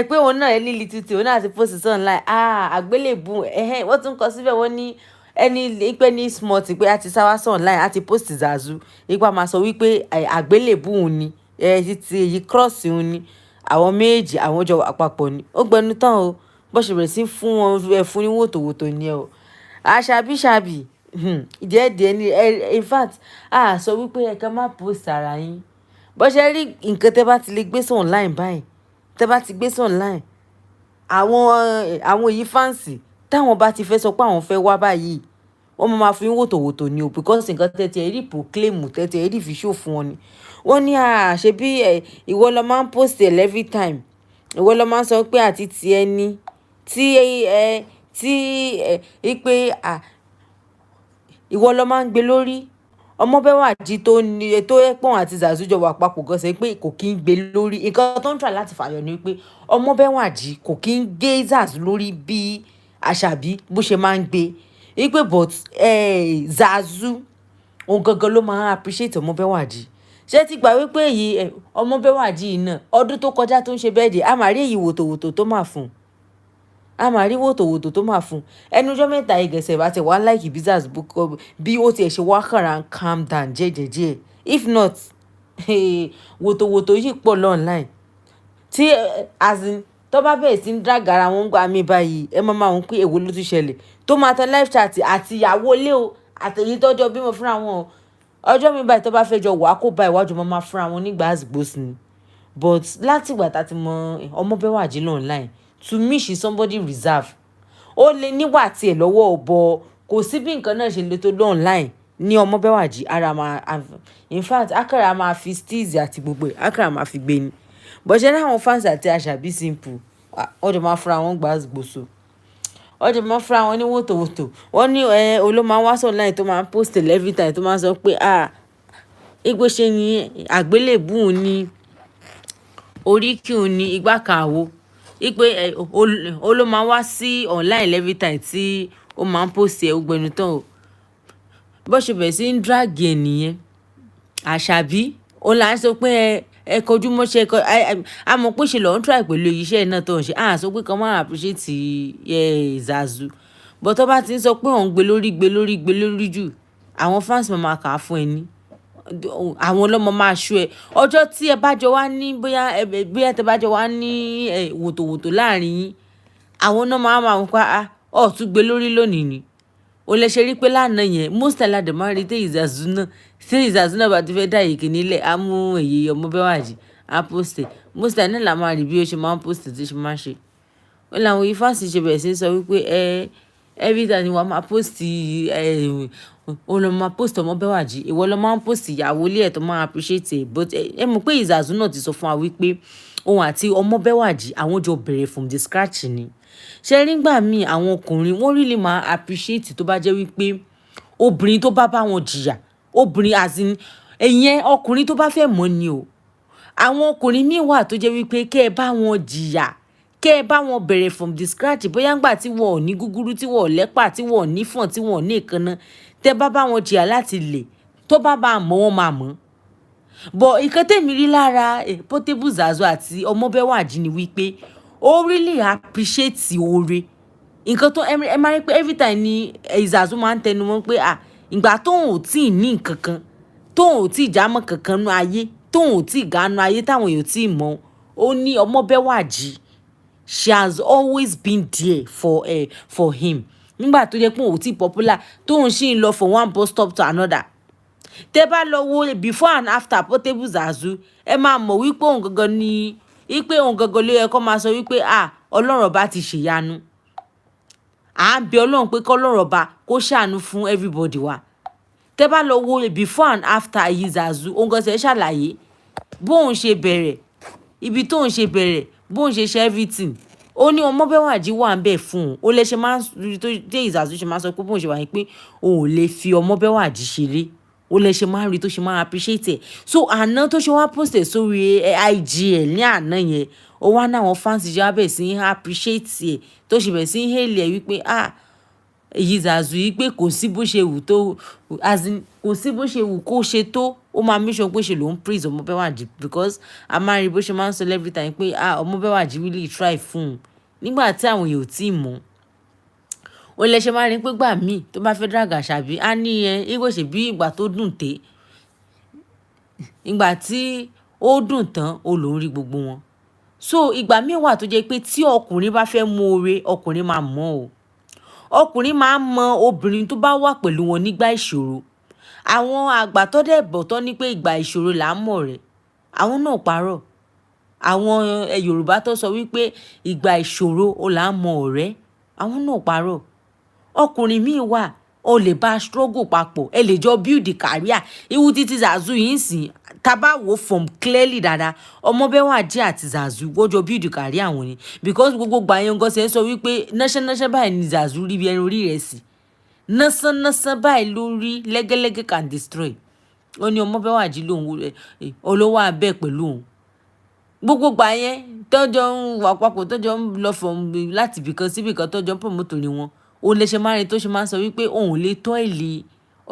pé òun náà líli títí òun náà ti post sí online àgbélébù wọ́n tún kọ síbẹ̀ wọ́n ní ẹni pé ní smart pé a ti sáwá sí online a ti post Ezazu ipa máa sọ wípé àgbélébù òun ni títí èyí cross òun ni àwọn méjì àwọn jọ àpapọ̀ ni ó gbẹnu tán o bó ṣe bẹ̀rẹ̀ sí fún wọn fún ní wòtòwòtò ni o. Àṣàbí díẹ̀díẹ̀ ni in fact sọ wípé ẹ ká má post ara yín bó ṣe rí nǹkan tẹ́ bá ti lè gbé sí online báyìí tẹ́ bá ti gbé sí online àwọn èyí fáǹsì táwọn bá ti fẹ́ sọ pé àwọn fẹ́ wá báyìí wọ́n máa fi wòtòwòtò ni o because nǹkan tẹ́tí ẹ̀rí proclaim tẹ́tí ẹ̀rí fi show fún wọn ni wọ́n ní ṣe bí ìwọ lọ máa ń post ẹ̀ every time ìwọ lọ máa ń sọ pé àti ti ẹni pé ìwọ lọ máa ń gbé lórí Ọmọbẹ́wàjí tó ẹ̀pọ̀n àti Ezazu jọ wà papọ̀ gan ṣe pé kò kí ń gbé lórí nǹkan tó ń try láti fàyọ ni pé Ọmọbẹ́wàjí kò kí ń gbé Ezazu lórí bí Àṣàbí bó ṣe máa ń gbé wípé but Ezazu òun gangan ló máa ń appreciate Ọmọbẹ́wàjí ṣé ti gbà wípé èyí Ọmọbẹ́wàjí yìí náà ọdún tó kọjá tó ń ṣe bẹ́ẹ̀dì a máa rí èyí wòtòwòtò tó máa fún a máa rí wòtòwòtò tó máa fún ẹnu ọjọ́ mẹ́ta ìgẹ̀sẹ̀ bá ti wá láìkì bí ó tiẹ̀ ṣe wá kàrà ń calm down jẹ́jẹ́jẹ́ if not wòtòwòtò yìí pọ̀ lọ́nláìn tí as in tó bá bẹ̀rẹ̀ sí ń drag ara wọn gba mi báyìí ẹ máa wọn pé èwo ló tún ṣẹlẹ̀ tó máa tan live chat àti ìyàwó ilé o àtẹ̀yí tọ́jọ́ bímọ fúnra wọn o ọjọ́ mi báyìí tó bá fẹ́ jọ wà kó bá ìwájú máa fúnra wọn nígbà àsìgbòsì ni but láti ìgbà tá a ti mọ Ọmọbẹ́wàjí online to me she somebody reserve ó lè níwà tiẹ̀ lọ́wọ́ ọ̀bọ kò sí bí nǹkan náà ṣe lè tó online ní Ọmọbẹ́wàjí ara máa in fact akara máa fi steeze àti gbogbo ẹ̀ akara máa fi gbé ni bọ́sẹ̀ náà àwọn fans àti Àṣàbí simple ọjọ́ máa fúnra wọn gbà àsìgbòsò ọjọ́ máa fúnra wọn ní wòtòwòtò wọ́n ní olóò máa wá online tó máa ń post every time tó máa sọ pé igbó ṣe ni àgbélébùú ni oríkì ni igbá kan àwo ipe olóò máa wá sí online every time tí ó máa ń post ẹ̀ ògbẹ́nu tán o bó ṣe bẹ̀rẹ̀ sí ń drag ẹ̀ nìyẹn Àṣàbí ó là ń sọ pé ẹ kojú mọ́ṣẹ́ a mọ̀ pé ṣe lọ́n try pẹ̀lú iṣẹ́ náà tó ń ṣe sọ pé kan máa appreciate Zazu but tó bá ti ń sọ pé òun gbé lórí jù àwọn fans máa kà á fún ẹ ní àwọn ọlọ́mọ máa ṣú ẹ ọjọ́ tí ẹ bá jọ wá ní bóyá tẹ bá jọ wá ní wòtòwòtò láàrin yín àwọn náà máa ń pa tún gbé lórí lónìí ni o lè ṣe rí pé lánàá yẹn most aládé máa rí tí Zazu náà bá ti fẹ́ dá èké nílẹ̀ á mú èyí Ọmọbẹ́wàjí á post most aládé náà la máa rí bí ó ṣe máa ń post tí ṣe máa ń ṣe ó làwọn ifáàsì ṣe bẹ̀rẹ̀ sí sọ wípé every time ni wàá máa post ó lọ máa post Ọmọbẹ́wàjí ìwọ lọ máa ń post ìyàwó ilé ẹ̀ tó máa appreciate ẹ̀ but ẹ mọ̀ pé Zazu náà ti sọ fún wa wípé òun àti Ọmọbẹ́wàjí àwọn jọ bẹ̀rẹ̀ from the scratch ni ṣe rí gbà míì àwọn ọkùnrin wọ́n really máa appreciate tó bá jẹ́ wípé obìnrin tó bá wọn jìyà obìnrin azin ẹ̀yẹn ọkùnrin tó bá fẹ́ mọ̀ ni o àwọn ọkùnrin míì wà tó jẹ́ wípé kẹ́ ẹ bá wọn jìyà kẹ́ ẹ bá wọn bẹ̀rẹ̀ from the scratch bóyá ńgbà tí wọn ò ní gúgúrú tí wọn ò lẹ́pà tí wọn ò ní fọ̀n tí wọn ò ní èékánná tẹ́ bá wọn jìyà láti lè tó bá mọ̀ wọ́n máa mọ̀ but ìkan tèmi rí lára Portable Zazu àti Ọmọbẹ́wàjí ni wípé ó really appreciate oore nǹkan tó ẹ máa rí pé every time ni Zazu máa ń tẹnu mọ́ pé ìgbà tóun ò tí ì ní nǹkan kan tóun ò tí ì jámọ́ kankan nú ayé tóun ò tí ì gánú ayé táwọn èèyàn tí ì mọ̀ ó ní Ọmọbẹ́wàjí she has always been there for him nígbà tó jẹ́ pé òun ò tí ì popular tóun sì ń lọ from one bus stop to another tẹ́ bá lọ wo before and after Portable Zazu ẹ máa mọ̀ wípé òun gangan ni wípé òun gangan ló yẹ kó máa sọ wípé Ọlọ́run ọba ti ṣèyanu à ń bẹ Ọlọ́run pé kọ́ Ọlọ́run ọba kó ṣàánú fún everybody wa tẹ́ bá lọ wo before and after èyí Zazu òun gan ṣe ṣàlàyé bóun ṣe bẹ̀rẹ̀ ibi tóun ṣe bẹ̀rẹ̀ bóun ṣe ṣe everything ó ní Ọmọbẹ́wàjí wà ń bẹ̀ fún un ó lè ṣe máa ń tó Zazu ṣe máa sọ pé bóun ṣe wà ní pé òun ò lè fi Ọmọbẹ́wàjí ṣeré ó lè ṣe máa ń rí tó ṣe máa appreciate ẹ̀ so àná tó ṣe wá post sórí IG ẹ̀ ní àná yẹn ó wá náwọn fans ṣe wá bẹ̀ sí ń appreciate ẹ̀ tó ṣe bẹ̀ sí ń hail ẹ̀ wípé èyí Zazu yìí pé kò sí bó ṣe wù tó kò sí bó ṣe wù kó ṣe tó ó máa make sure pé ṣe ló ń praise Ọmọbẹ́wàjí because a máa rí bó ṣe máa ń sọ every time pé Ọmọbẹ́wàjí really try fún un nígbà tí àwọn èèyàn ò tí ì mọ̀ ó lè ṣe máa rí pé gbà míì tó bá fẹ́ drag Àṣàbí á ní ìgbò ṣe bí ìgbà tó dùn té ìgbà tí ó dùn tán ó lòún rí gbogbo wọn so ìgbà míì wà tó jẹ́ pé tí ọkùnrin bá fẹ́ mú oore ọkùnrin máa mọ̀ o ọkùnrin máa ń mọ obìnrin tó bá wà pẹ̀lú wọn nígbà ìṣòro àwọn àgbà tó dẹ̀ bọ̀ tó ní pé ìgbà ìṣòro là ń mọ̀ rẹ̀ àwọn náà parọ́ àwọn Yorùbá tó sọ wípé ìgbà ìṣòro ó là ń mọ ọ̀rẹ́ àwọn náà parọ́ ọkùnrin míì wà o lè bá struggle papọ̀ ẹ lè jọ build the career iwu títí Zazu yìí ń sìn tábà wò from clearly dáadáa Ọmọbẹ́wàjí àti Zazu wọ́n jọ build the career àwọn ni because gbogbo gbàyẹn gan ṣe ń sọ wípé nọ́ṣẹ́nọ́ṣẹ́ báyìí ni Zazu rí bí ẹni orí rẹ̀ sí nọ́ṣẹ́nọ́ṣẹ́ báyìí ló rí lẹ́gẹ́lẹ́gẹ́ can destroy ó ní Ọmọbẹ́wàjí lòun olówó abẹ́ pẹ̀lú òun gbogbo gbàyẹn tọ́jọ́ ń wà papọ̀ tọ́jọ́ ń lọ from láti ibìkan síbìkan tọ́jọ́ ń promote ni wọn ó lè ṣe máa rin tó ṣe máa ń sọ wípé òun lè tọ́ èlé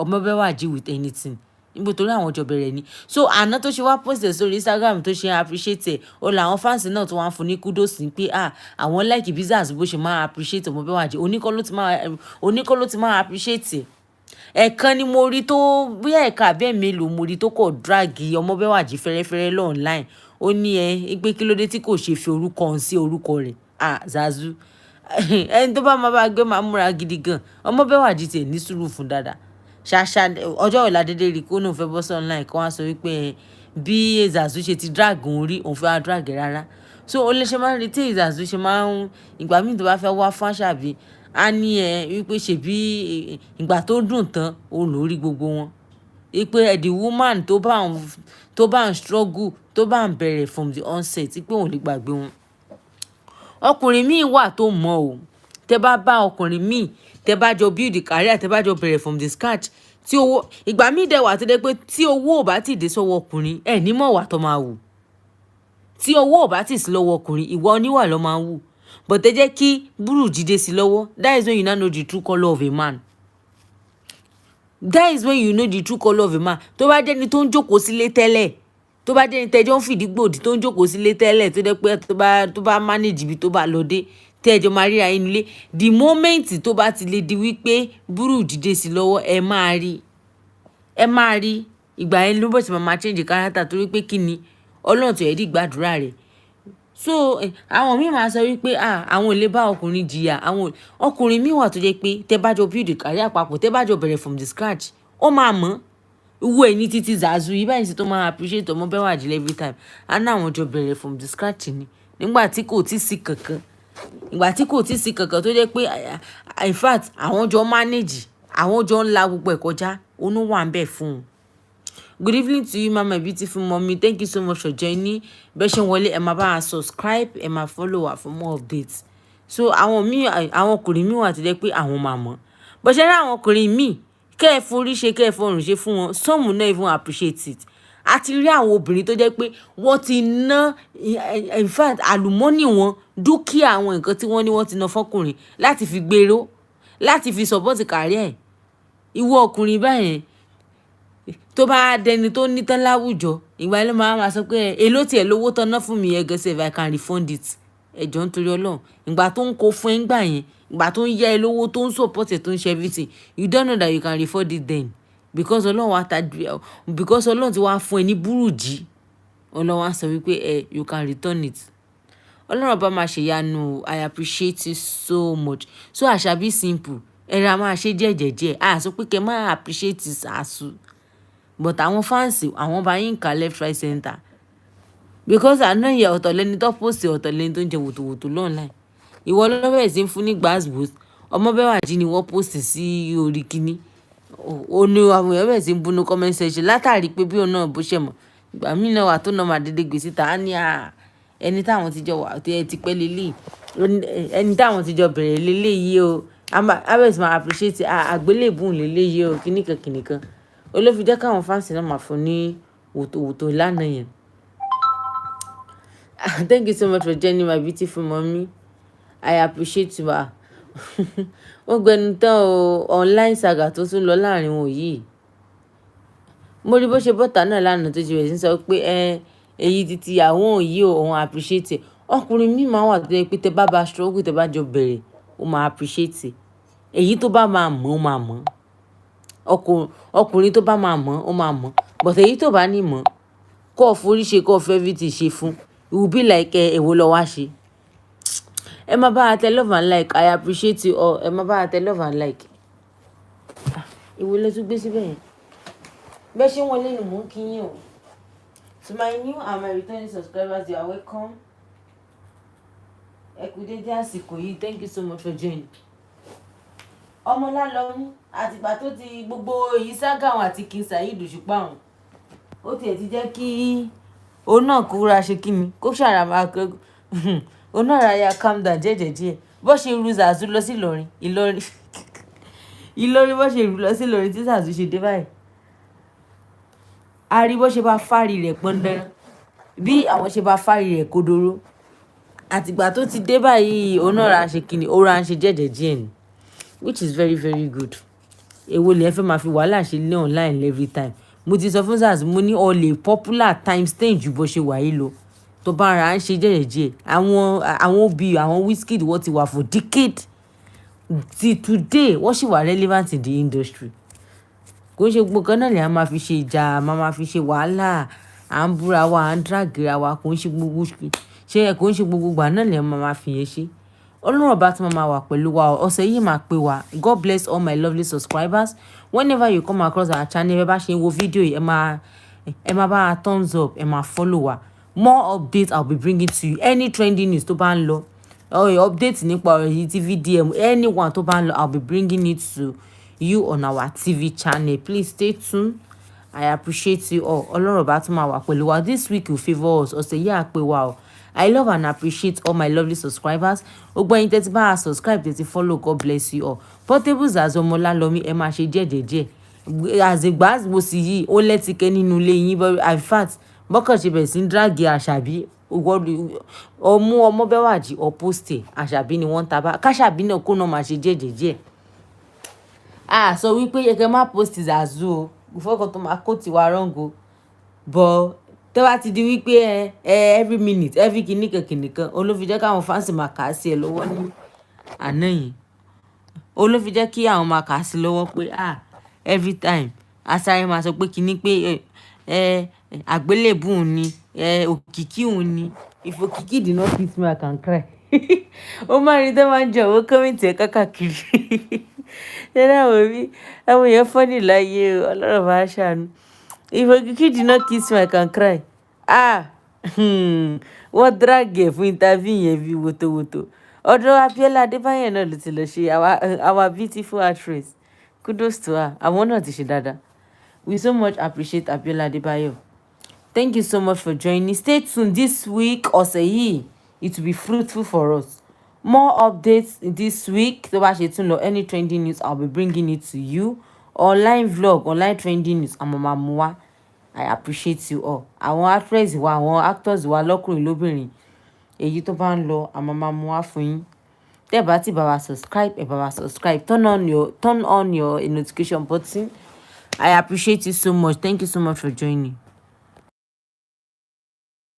Ọmọbẹ́wàjí with anything níbo torí àwọn jọ bẹ̀rẹ̀ ni. So àná tó ṣe wá post ẹ̀ sórí Instagram tó ṣe appreciate ẹ̀ ó làwọn fans náà tó wá ń fún ní kudos ní pé àwọn like business bó ṣe máa appreciate Ọmọbẹ́wàjí oníkọ́ ló ti máa appreciate ẹ̀. Ẹ̀kan ni mo rí tó bóyá ẹ̀ka àbẹ́ mélòó mo rí tó kọ̀ drag Ọmọbẹ́wàjí fẹ́rẹ́fẹ́rẹ́ lọ online ó ní pé kí ló dé tí kò ṣe fi orúkọ hàn sí orúkọ rẹ̀ Zazu ẹni tó bá máa bá gbé máa múra gidi gan Ọmọbẹ́wàjí tiẹ̀ ní sùúrù fún dáadáa ṣáṣá ọjọ́ ìlà dédé rí kó náà fẹ́ bọ́ sí online kó wá sọ wípé bí Zazu ṣe ti drag òun rí òun fẹ́ wá drag rárá so ó lè ṣe máa ń rí tí Zazu ṣe máa ń ìgbà míì tó bá fẹ́ wá fún àṣàbí á ní wípé ṣèbí ìgbà tó dùn tán òun lórí gbogbo wọn wípé the woman tó bá ń struggle tó bá ń bẹ̀rẹ̀ from the onset wípé òun lè gbàgbé wọn. Ọkùnrin míì wà tó mọ̀ o tẹ bá bá ọkùnrin míì tẹ bá jọ build career tẹ bá jọ bẹ̀rẹ̀ from the scratch tí owó ìgbà míì dẹ̀ wà tó dé pé tí owó ò bá ti dé sọ́wọ́ ọkùnrin ní mọ̀ wà tó máa wù tí owó ò bá ti sí lọ́wọ́ ọkùnrin ìwà oníwà ló máa ń wù but ẹ jẹ́ kí burújí dé sí lọ́wọ́ that is when you now know the true colour of a man. That is when you know the true colour of a man. Tó bá jẹ́ni tó ń jókòó sílé tẹ́lẹ̀ tó bá jẹ́ni tẹ́jọ́ ń fìdí gbòdì tó ń jókòó sílé tẹ́lẹ̀ tó dẹ́ pé tó bá manage ibi tó bá lọ dé tẹ́jọ́ máa ríra yín nílé the moment tó bá ti lè di wípé burújí dé sí lọ́wọ́ ẹ máa rí ìgbà yẹn ló bọ̀ sí máa change character torí pé kí ni Ọlọ́run tó yẹ dí gbàdúrà rẹ̀. So àwọn míì máa sọ wípé àwọn ò lè bá ọkùnrin jìyà àwọn ọkùnrin míì wà tó jẹ́ pé tẹ́ bá jọ build career àpapọ̀ tẹ́ bá jọ bẹ̀rẹ̀ from the scratch ó máa mọ̀ owó ẹni títí Zazu yìí báyìí sí tó máa appreciate Ọmọbẹ́wàjí every time á ní àwọn jọ bẹ̀rẹ̀ from the scratch ni nígbà tí kò tí sí kankan tó jẹ́ pé in fact àwọn jọ manage àwọn jọ ń la gbogbo ẹ̀ kọjá onú wà ń bẹ̀ fún un. Good evening to you, my beautiful mommy. Thank you so much for joining. Bẹ́ṣẹ̀ wọlé ẹ máa bá wa subscribe ẹ máa follow wa for more updates. So àwọn ọkùnrin míì wà tó jẹ́ pé àwọn máa mọ̀ bọ́ṣẹ́ rí àwọn ọkùnrin míì kẹ́ ẹ forí ṣe kẹ́ ẹ fọrùn ṣe fún wọn some will not even appreciate it. A ti rí àwọn obìnrin tó jẹ́ pé wọ́n ti ná in fact àlùmọ́nì wọn dúkìá àwọn nǹkan tí wọ́n ní wọ́n ti ná fọ́kùnrin láti fi gbèrò láti fi support career ẹ̀. Ìwọ ọkùnrin báyẹn tó bá dẹni tó ní tán láwùjọ ìgbà ló máa sọ pé èló tiẹ̀ lówó tán ná fún mi yẹn gẹ́sẹ̀ if I can refund it ẹ̀jọ̀ nítorí Ọlọ́run ìgbà tó ń kó fún ẹ̀ ń gbà yẹn ìgbà tó ń yá ẹ lówó tó ń support ẹ̀ tó ń ṣe everything you don't know that you can refund it then because Ọlọ́run ti wá fún ẹ ní burújí Ọlọ́run wá sọ wípé you can return it. Ọlọ́run bá máa ṣe yanu I appreciate you so much so Àṣàbí simple ẹ̀rọ máa ṣe jẹ́jẹ̀jẹ́ sọ pé kẹ́ máa appreciate Zazu but àwọn fans àwọn bá yín kà left right center because àná yẹ ọ̀tọ̀ lẹni tó post ọ̀tọ̀ lẹni tó ń jẹ wòtòwòtò online ìwọ lọ́wọ́ sí ń fún ní gbàgbó Ọmọbẹ́wàjí ni wọ́n post sí orí kíní ó ní àwọn èèyàn bẹ̀rẹ̀ sí ń búnú comment section látàrí pé bí òun náà bó ṣe mọ̀ ìgbà míì náà wà tó náà máa dédé gbèsè ta á ní ẹni táwọn ti jọ wà ti pẹ́ lélẹ̀ ẹni táwọn ti jọ bẹ̀rẹ̀ lélẹ̀ yìí o abẹ́sì máa appreciate àgbélébùn lélẹ̀ yìí o kíníkan olófi jẹ́ káwọn fáǹsì náà máa fún ní wòtòwòtò lánàá yẹn. Thank you so much for joining my beautiful mommy I appreciate you. Ó gbẹnu tán o online saga tó tún lọ láàrin wọn yìí mo rí bó ṣe bọ́tà náà lánàá tó ti bẹ̀rẹ̀ sí sọ pé èyí títí àwọn yìí ò òun appreciate ọkùnrin míì máa wà tó yẹ pé tẹ bá ba struggle tẹ bá jọ bẹ̀rẹ̀ ó máa appreciate èyí tó bá máa mọ̀ ó máa mọ̀ ọkùnrin tó bá máa mọ̀ ó máa mọ̀ but èyí tó bá ní mọ̀ kó forí ṣe kó fẹ́ fi ti ṣe fún it will be like èwo lọ wá ṣe. Ẹ máa bá a tẹ love and like I appreciate you all ẹ máa bá a tẹ love and like ìwọ lẹ tún gbé síbẹ̀ yẹn bẹ́ẹ̀ ṣé wọ́n lé ní mò ń kí yín o. To my new and my returning subscribers you are welcome ẹ kú dédé àsìkò yìí thank you so much for joining. Ọmọlálọ́mú àtìgbà tó ti gbogbo èyí saga wọn àti King Saheed Òṣùpá wọn ó tiẹ̀ ti jẹ́ kí òun náà kúra ṣe kí ni kó ṣàràmà òun náà ra ya calm down jẹ́jẹ̀jẹ́ bó ṣe ru Zazu lọ sí Ìlọrin bó ṣe rú lọ sí Ìlọrin tí Zazu ṣe dé báyìí a rí bó ṣe bá fárí rẹ̀ pọ́ndán bí àwọn ṣe bá fárí rẹ̀ kodoro àtìgbà tó ti dé báyìí òun náà ra ṣe kí ni ó ra ń ṣe jẹ́jẹ̀jẹ́ ni which is very very good. Èwo lẹ fẹ́ máa fi wàhálà ṣe lé online every time mo ti sọ fún Zaz mo ní o lè popular times 10 ju bó ṣe wà yìí lọ tó bá ra ń ṣe jẹ́jẹ́jẹ́ àwọn òbí àwọn Wizkid wọ́n ti wà for decade till today wọ́n sì wà relevant in the industry kò ń ṣe gbogbo kan náà lè a máa fi ṣe ìjà a máa fi ṣe wàhálà à ń búra wa à ń drágìra wa kò ń ṣe gbogbo gbà náà lè a máa fi yẹn ṣe ọlọ́run ọba tí máa wà pẹ̀lú wa ọ̀sẹ̀ yìí máa pé wa. God bless all my lovely subscribers. Whenever you come across our channel ẹ bá ṣe ń wo fídíò yìí ẹ máa bá a thumbs up ẹ máa follow wa. More updates I'll be bringing to you. Any trending news tó bá ń lọ update nípa ọ̀rọ̀ yìí tí VDM anyone tó bá ń lọ I'll be bringing it to you on our TV channel. Please stay tuned. I appreciate you all. Ọlọ́run ọba tí máa wà pẹ̀lú wa. This week will favour us. Ọ̀sẹ̀ yìí á pé wa o. I love and appreciate all my lovely subscribers. Gbogbo ẹ̀yin tẹ́ ti bá a subscribe tẹ́ ti follow. God bless you all. Portables Azọmọlálọ́mí ẹ máa ṣe jẹ́jẹ́jẹ́. Àzègbà mo sì yí ó lẹ́tìkẹ́ nínú ilé yín in fact bọ́kàn ṣe bẹ̀rẹ̀ sí ń dráàgì àṣàbí ọmú ọmọ bẹ́wàjì ọ̀pọ̀stẹ̀ àṣàbí ni wọ́n ń tabá káṣàbí náà kó náà máa ṣe jẹ́jẹ́jẹ́. Sọ wípé yẹ kẹ́ má post Zazu o before kan tó máa kó tiwa rọ́ǹgò bọ́ tó bá ti di wípé every minute every kìnnìkan olófi jẹ́ káwọn fáǹsì máa kà á sí ẹ lọ́wọ́ ní àná yìí olófi jẹ́ kí àwọn máa kà á sí lọ́wọ́ pé every time asáré máa sọ pé kìíní pé àgbélébù òun ni òkìkí òun ni if òkìkí did not kiss me I can cry ó máa rí tó máa ń jẹ owó kọ́mẹ̀ntì ẹ̀ kákàkiri ṣé dáwọn bí àwọn èèyàn fọ́nì láyé ọlọ́run bá ṣàánú. If Okiki did not kiss me, I can cry. Wọ́n drag ẹ̀ fún interview yẹn bí wotowoto. Ọ̀dọ̀ Abiola Adébáyọ̀ náà ló ti lọ ṣe our beautiful actress. Kudos to her. Àwọn náà ti ṣe dáadáa. We so much appreciate Abiola Adébáyọ̀. Thank you so much for joining. Stay tuned this week. Ọ̀sẹ̀ yìí, it will be fruitful for us. More updates this week. Tó bá ṣe tún lọ any trending news, I'll be bringing it to you. Online vlog, online trending news, àmọ́ mú wá. I appreciate you all. Àwọn actress wa, àwọn actors wa lọ́kùnrin lóbìnrin. Èyí tó bá ń lọ, àmọ́ mú wá fún yín. Tẹ́ bá ti bá wa subscribe, ẹ bá wa subscribe. Turn on your notification button. I appreciate you so much. Thank you so much for joining.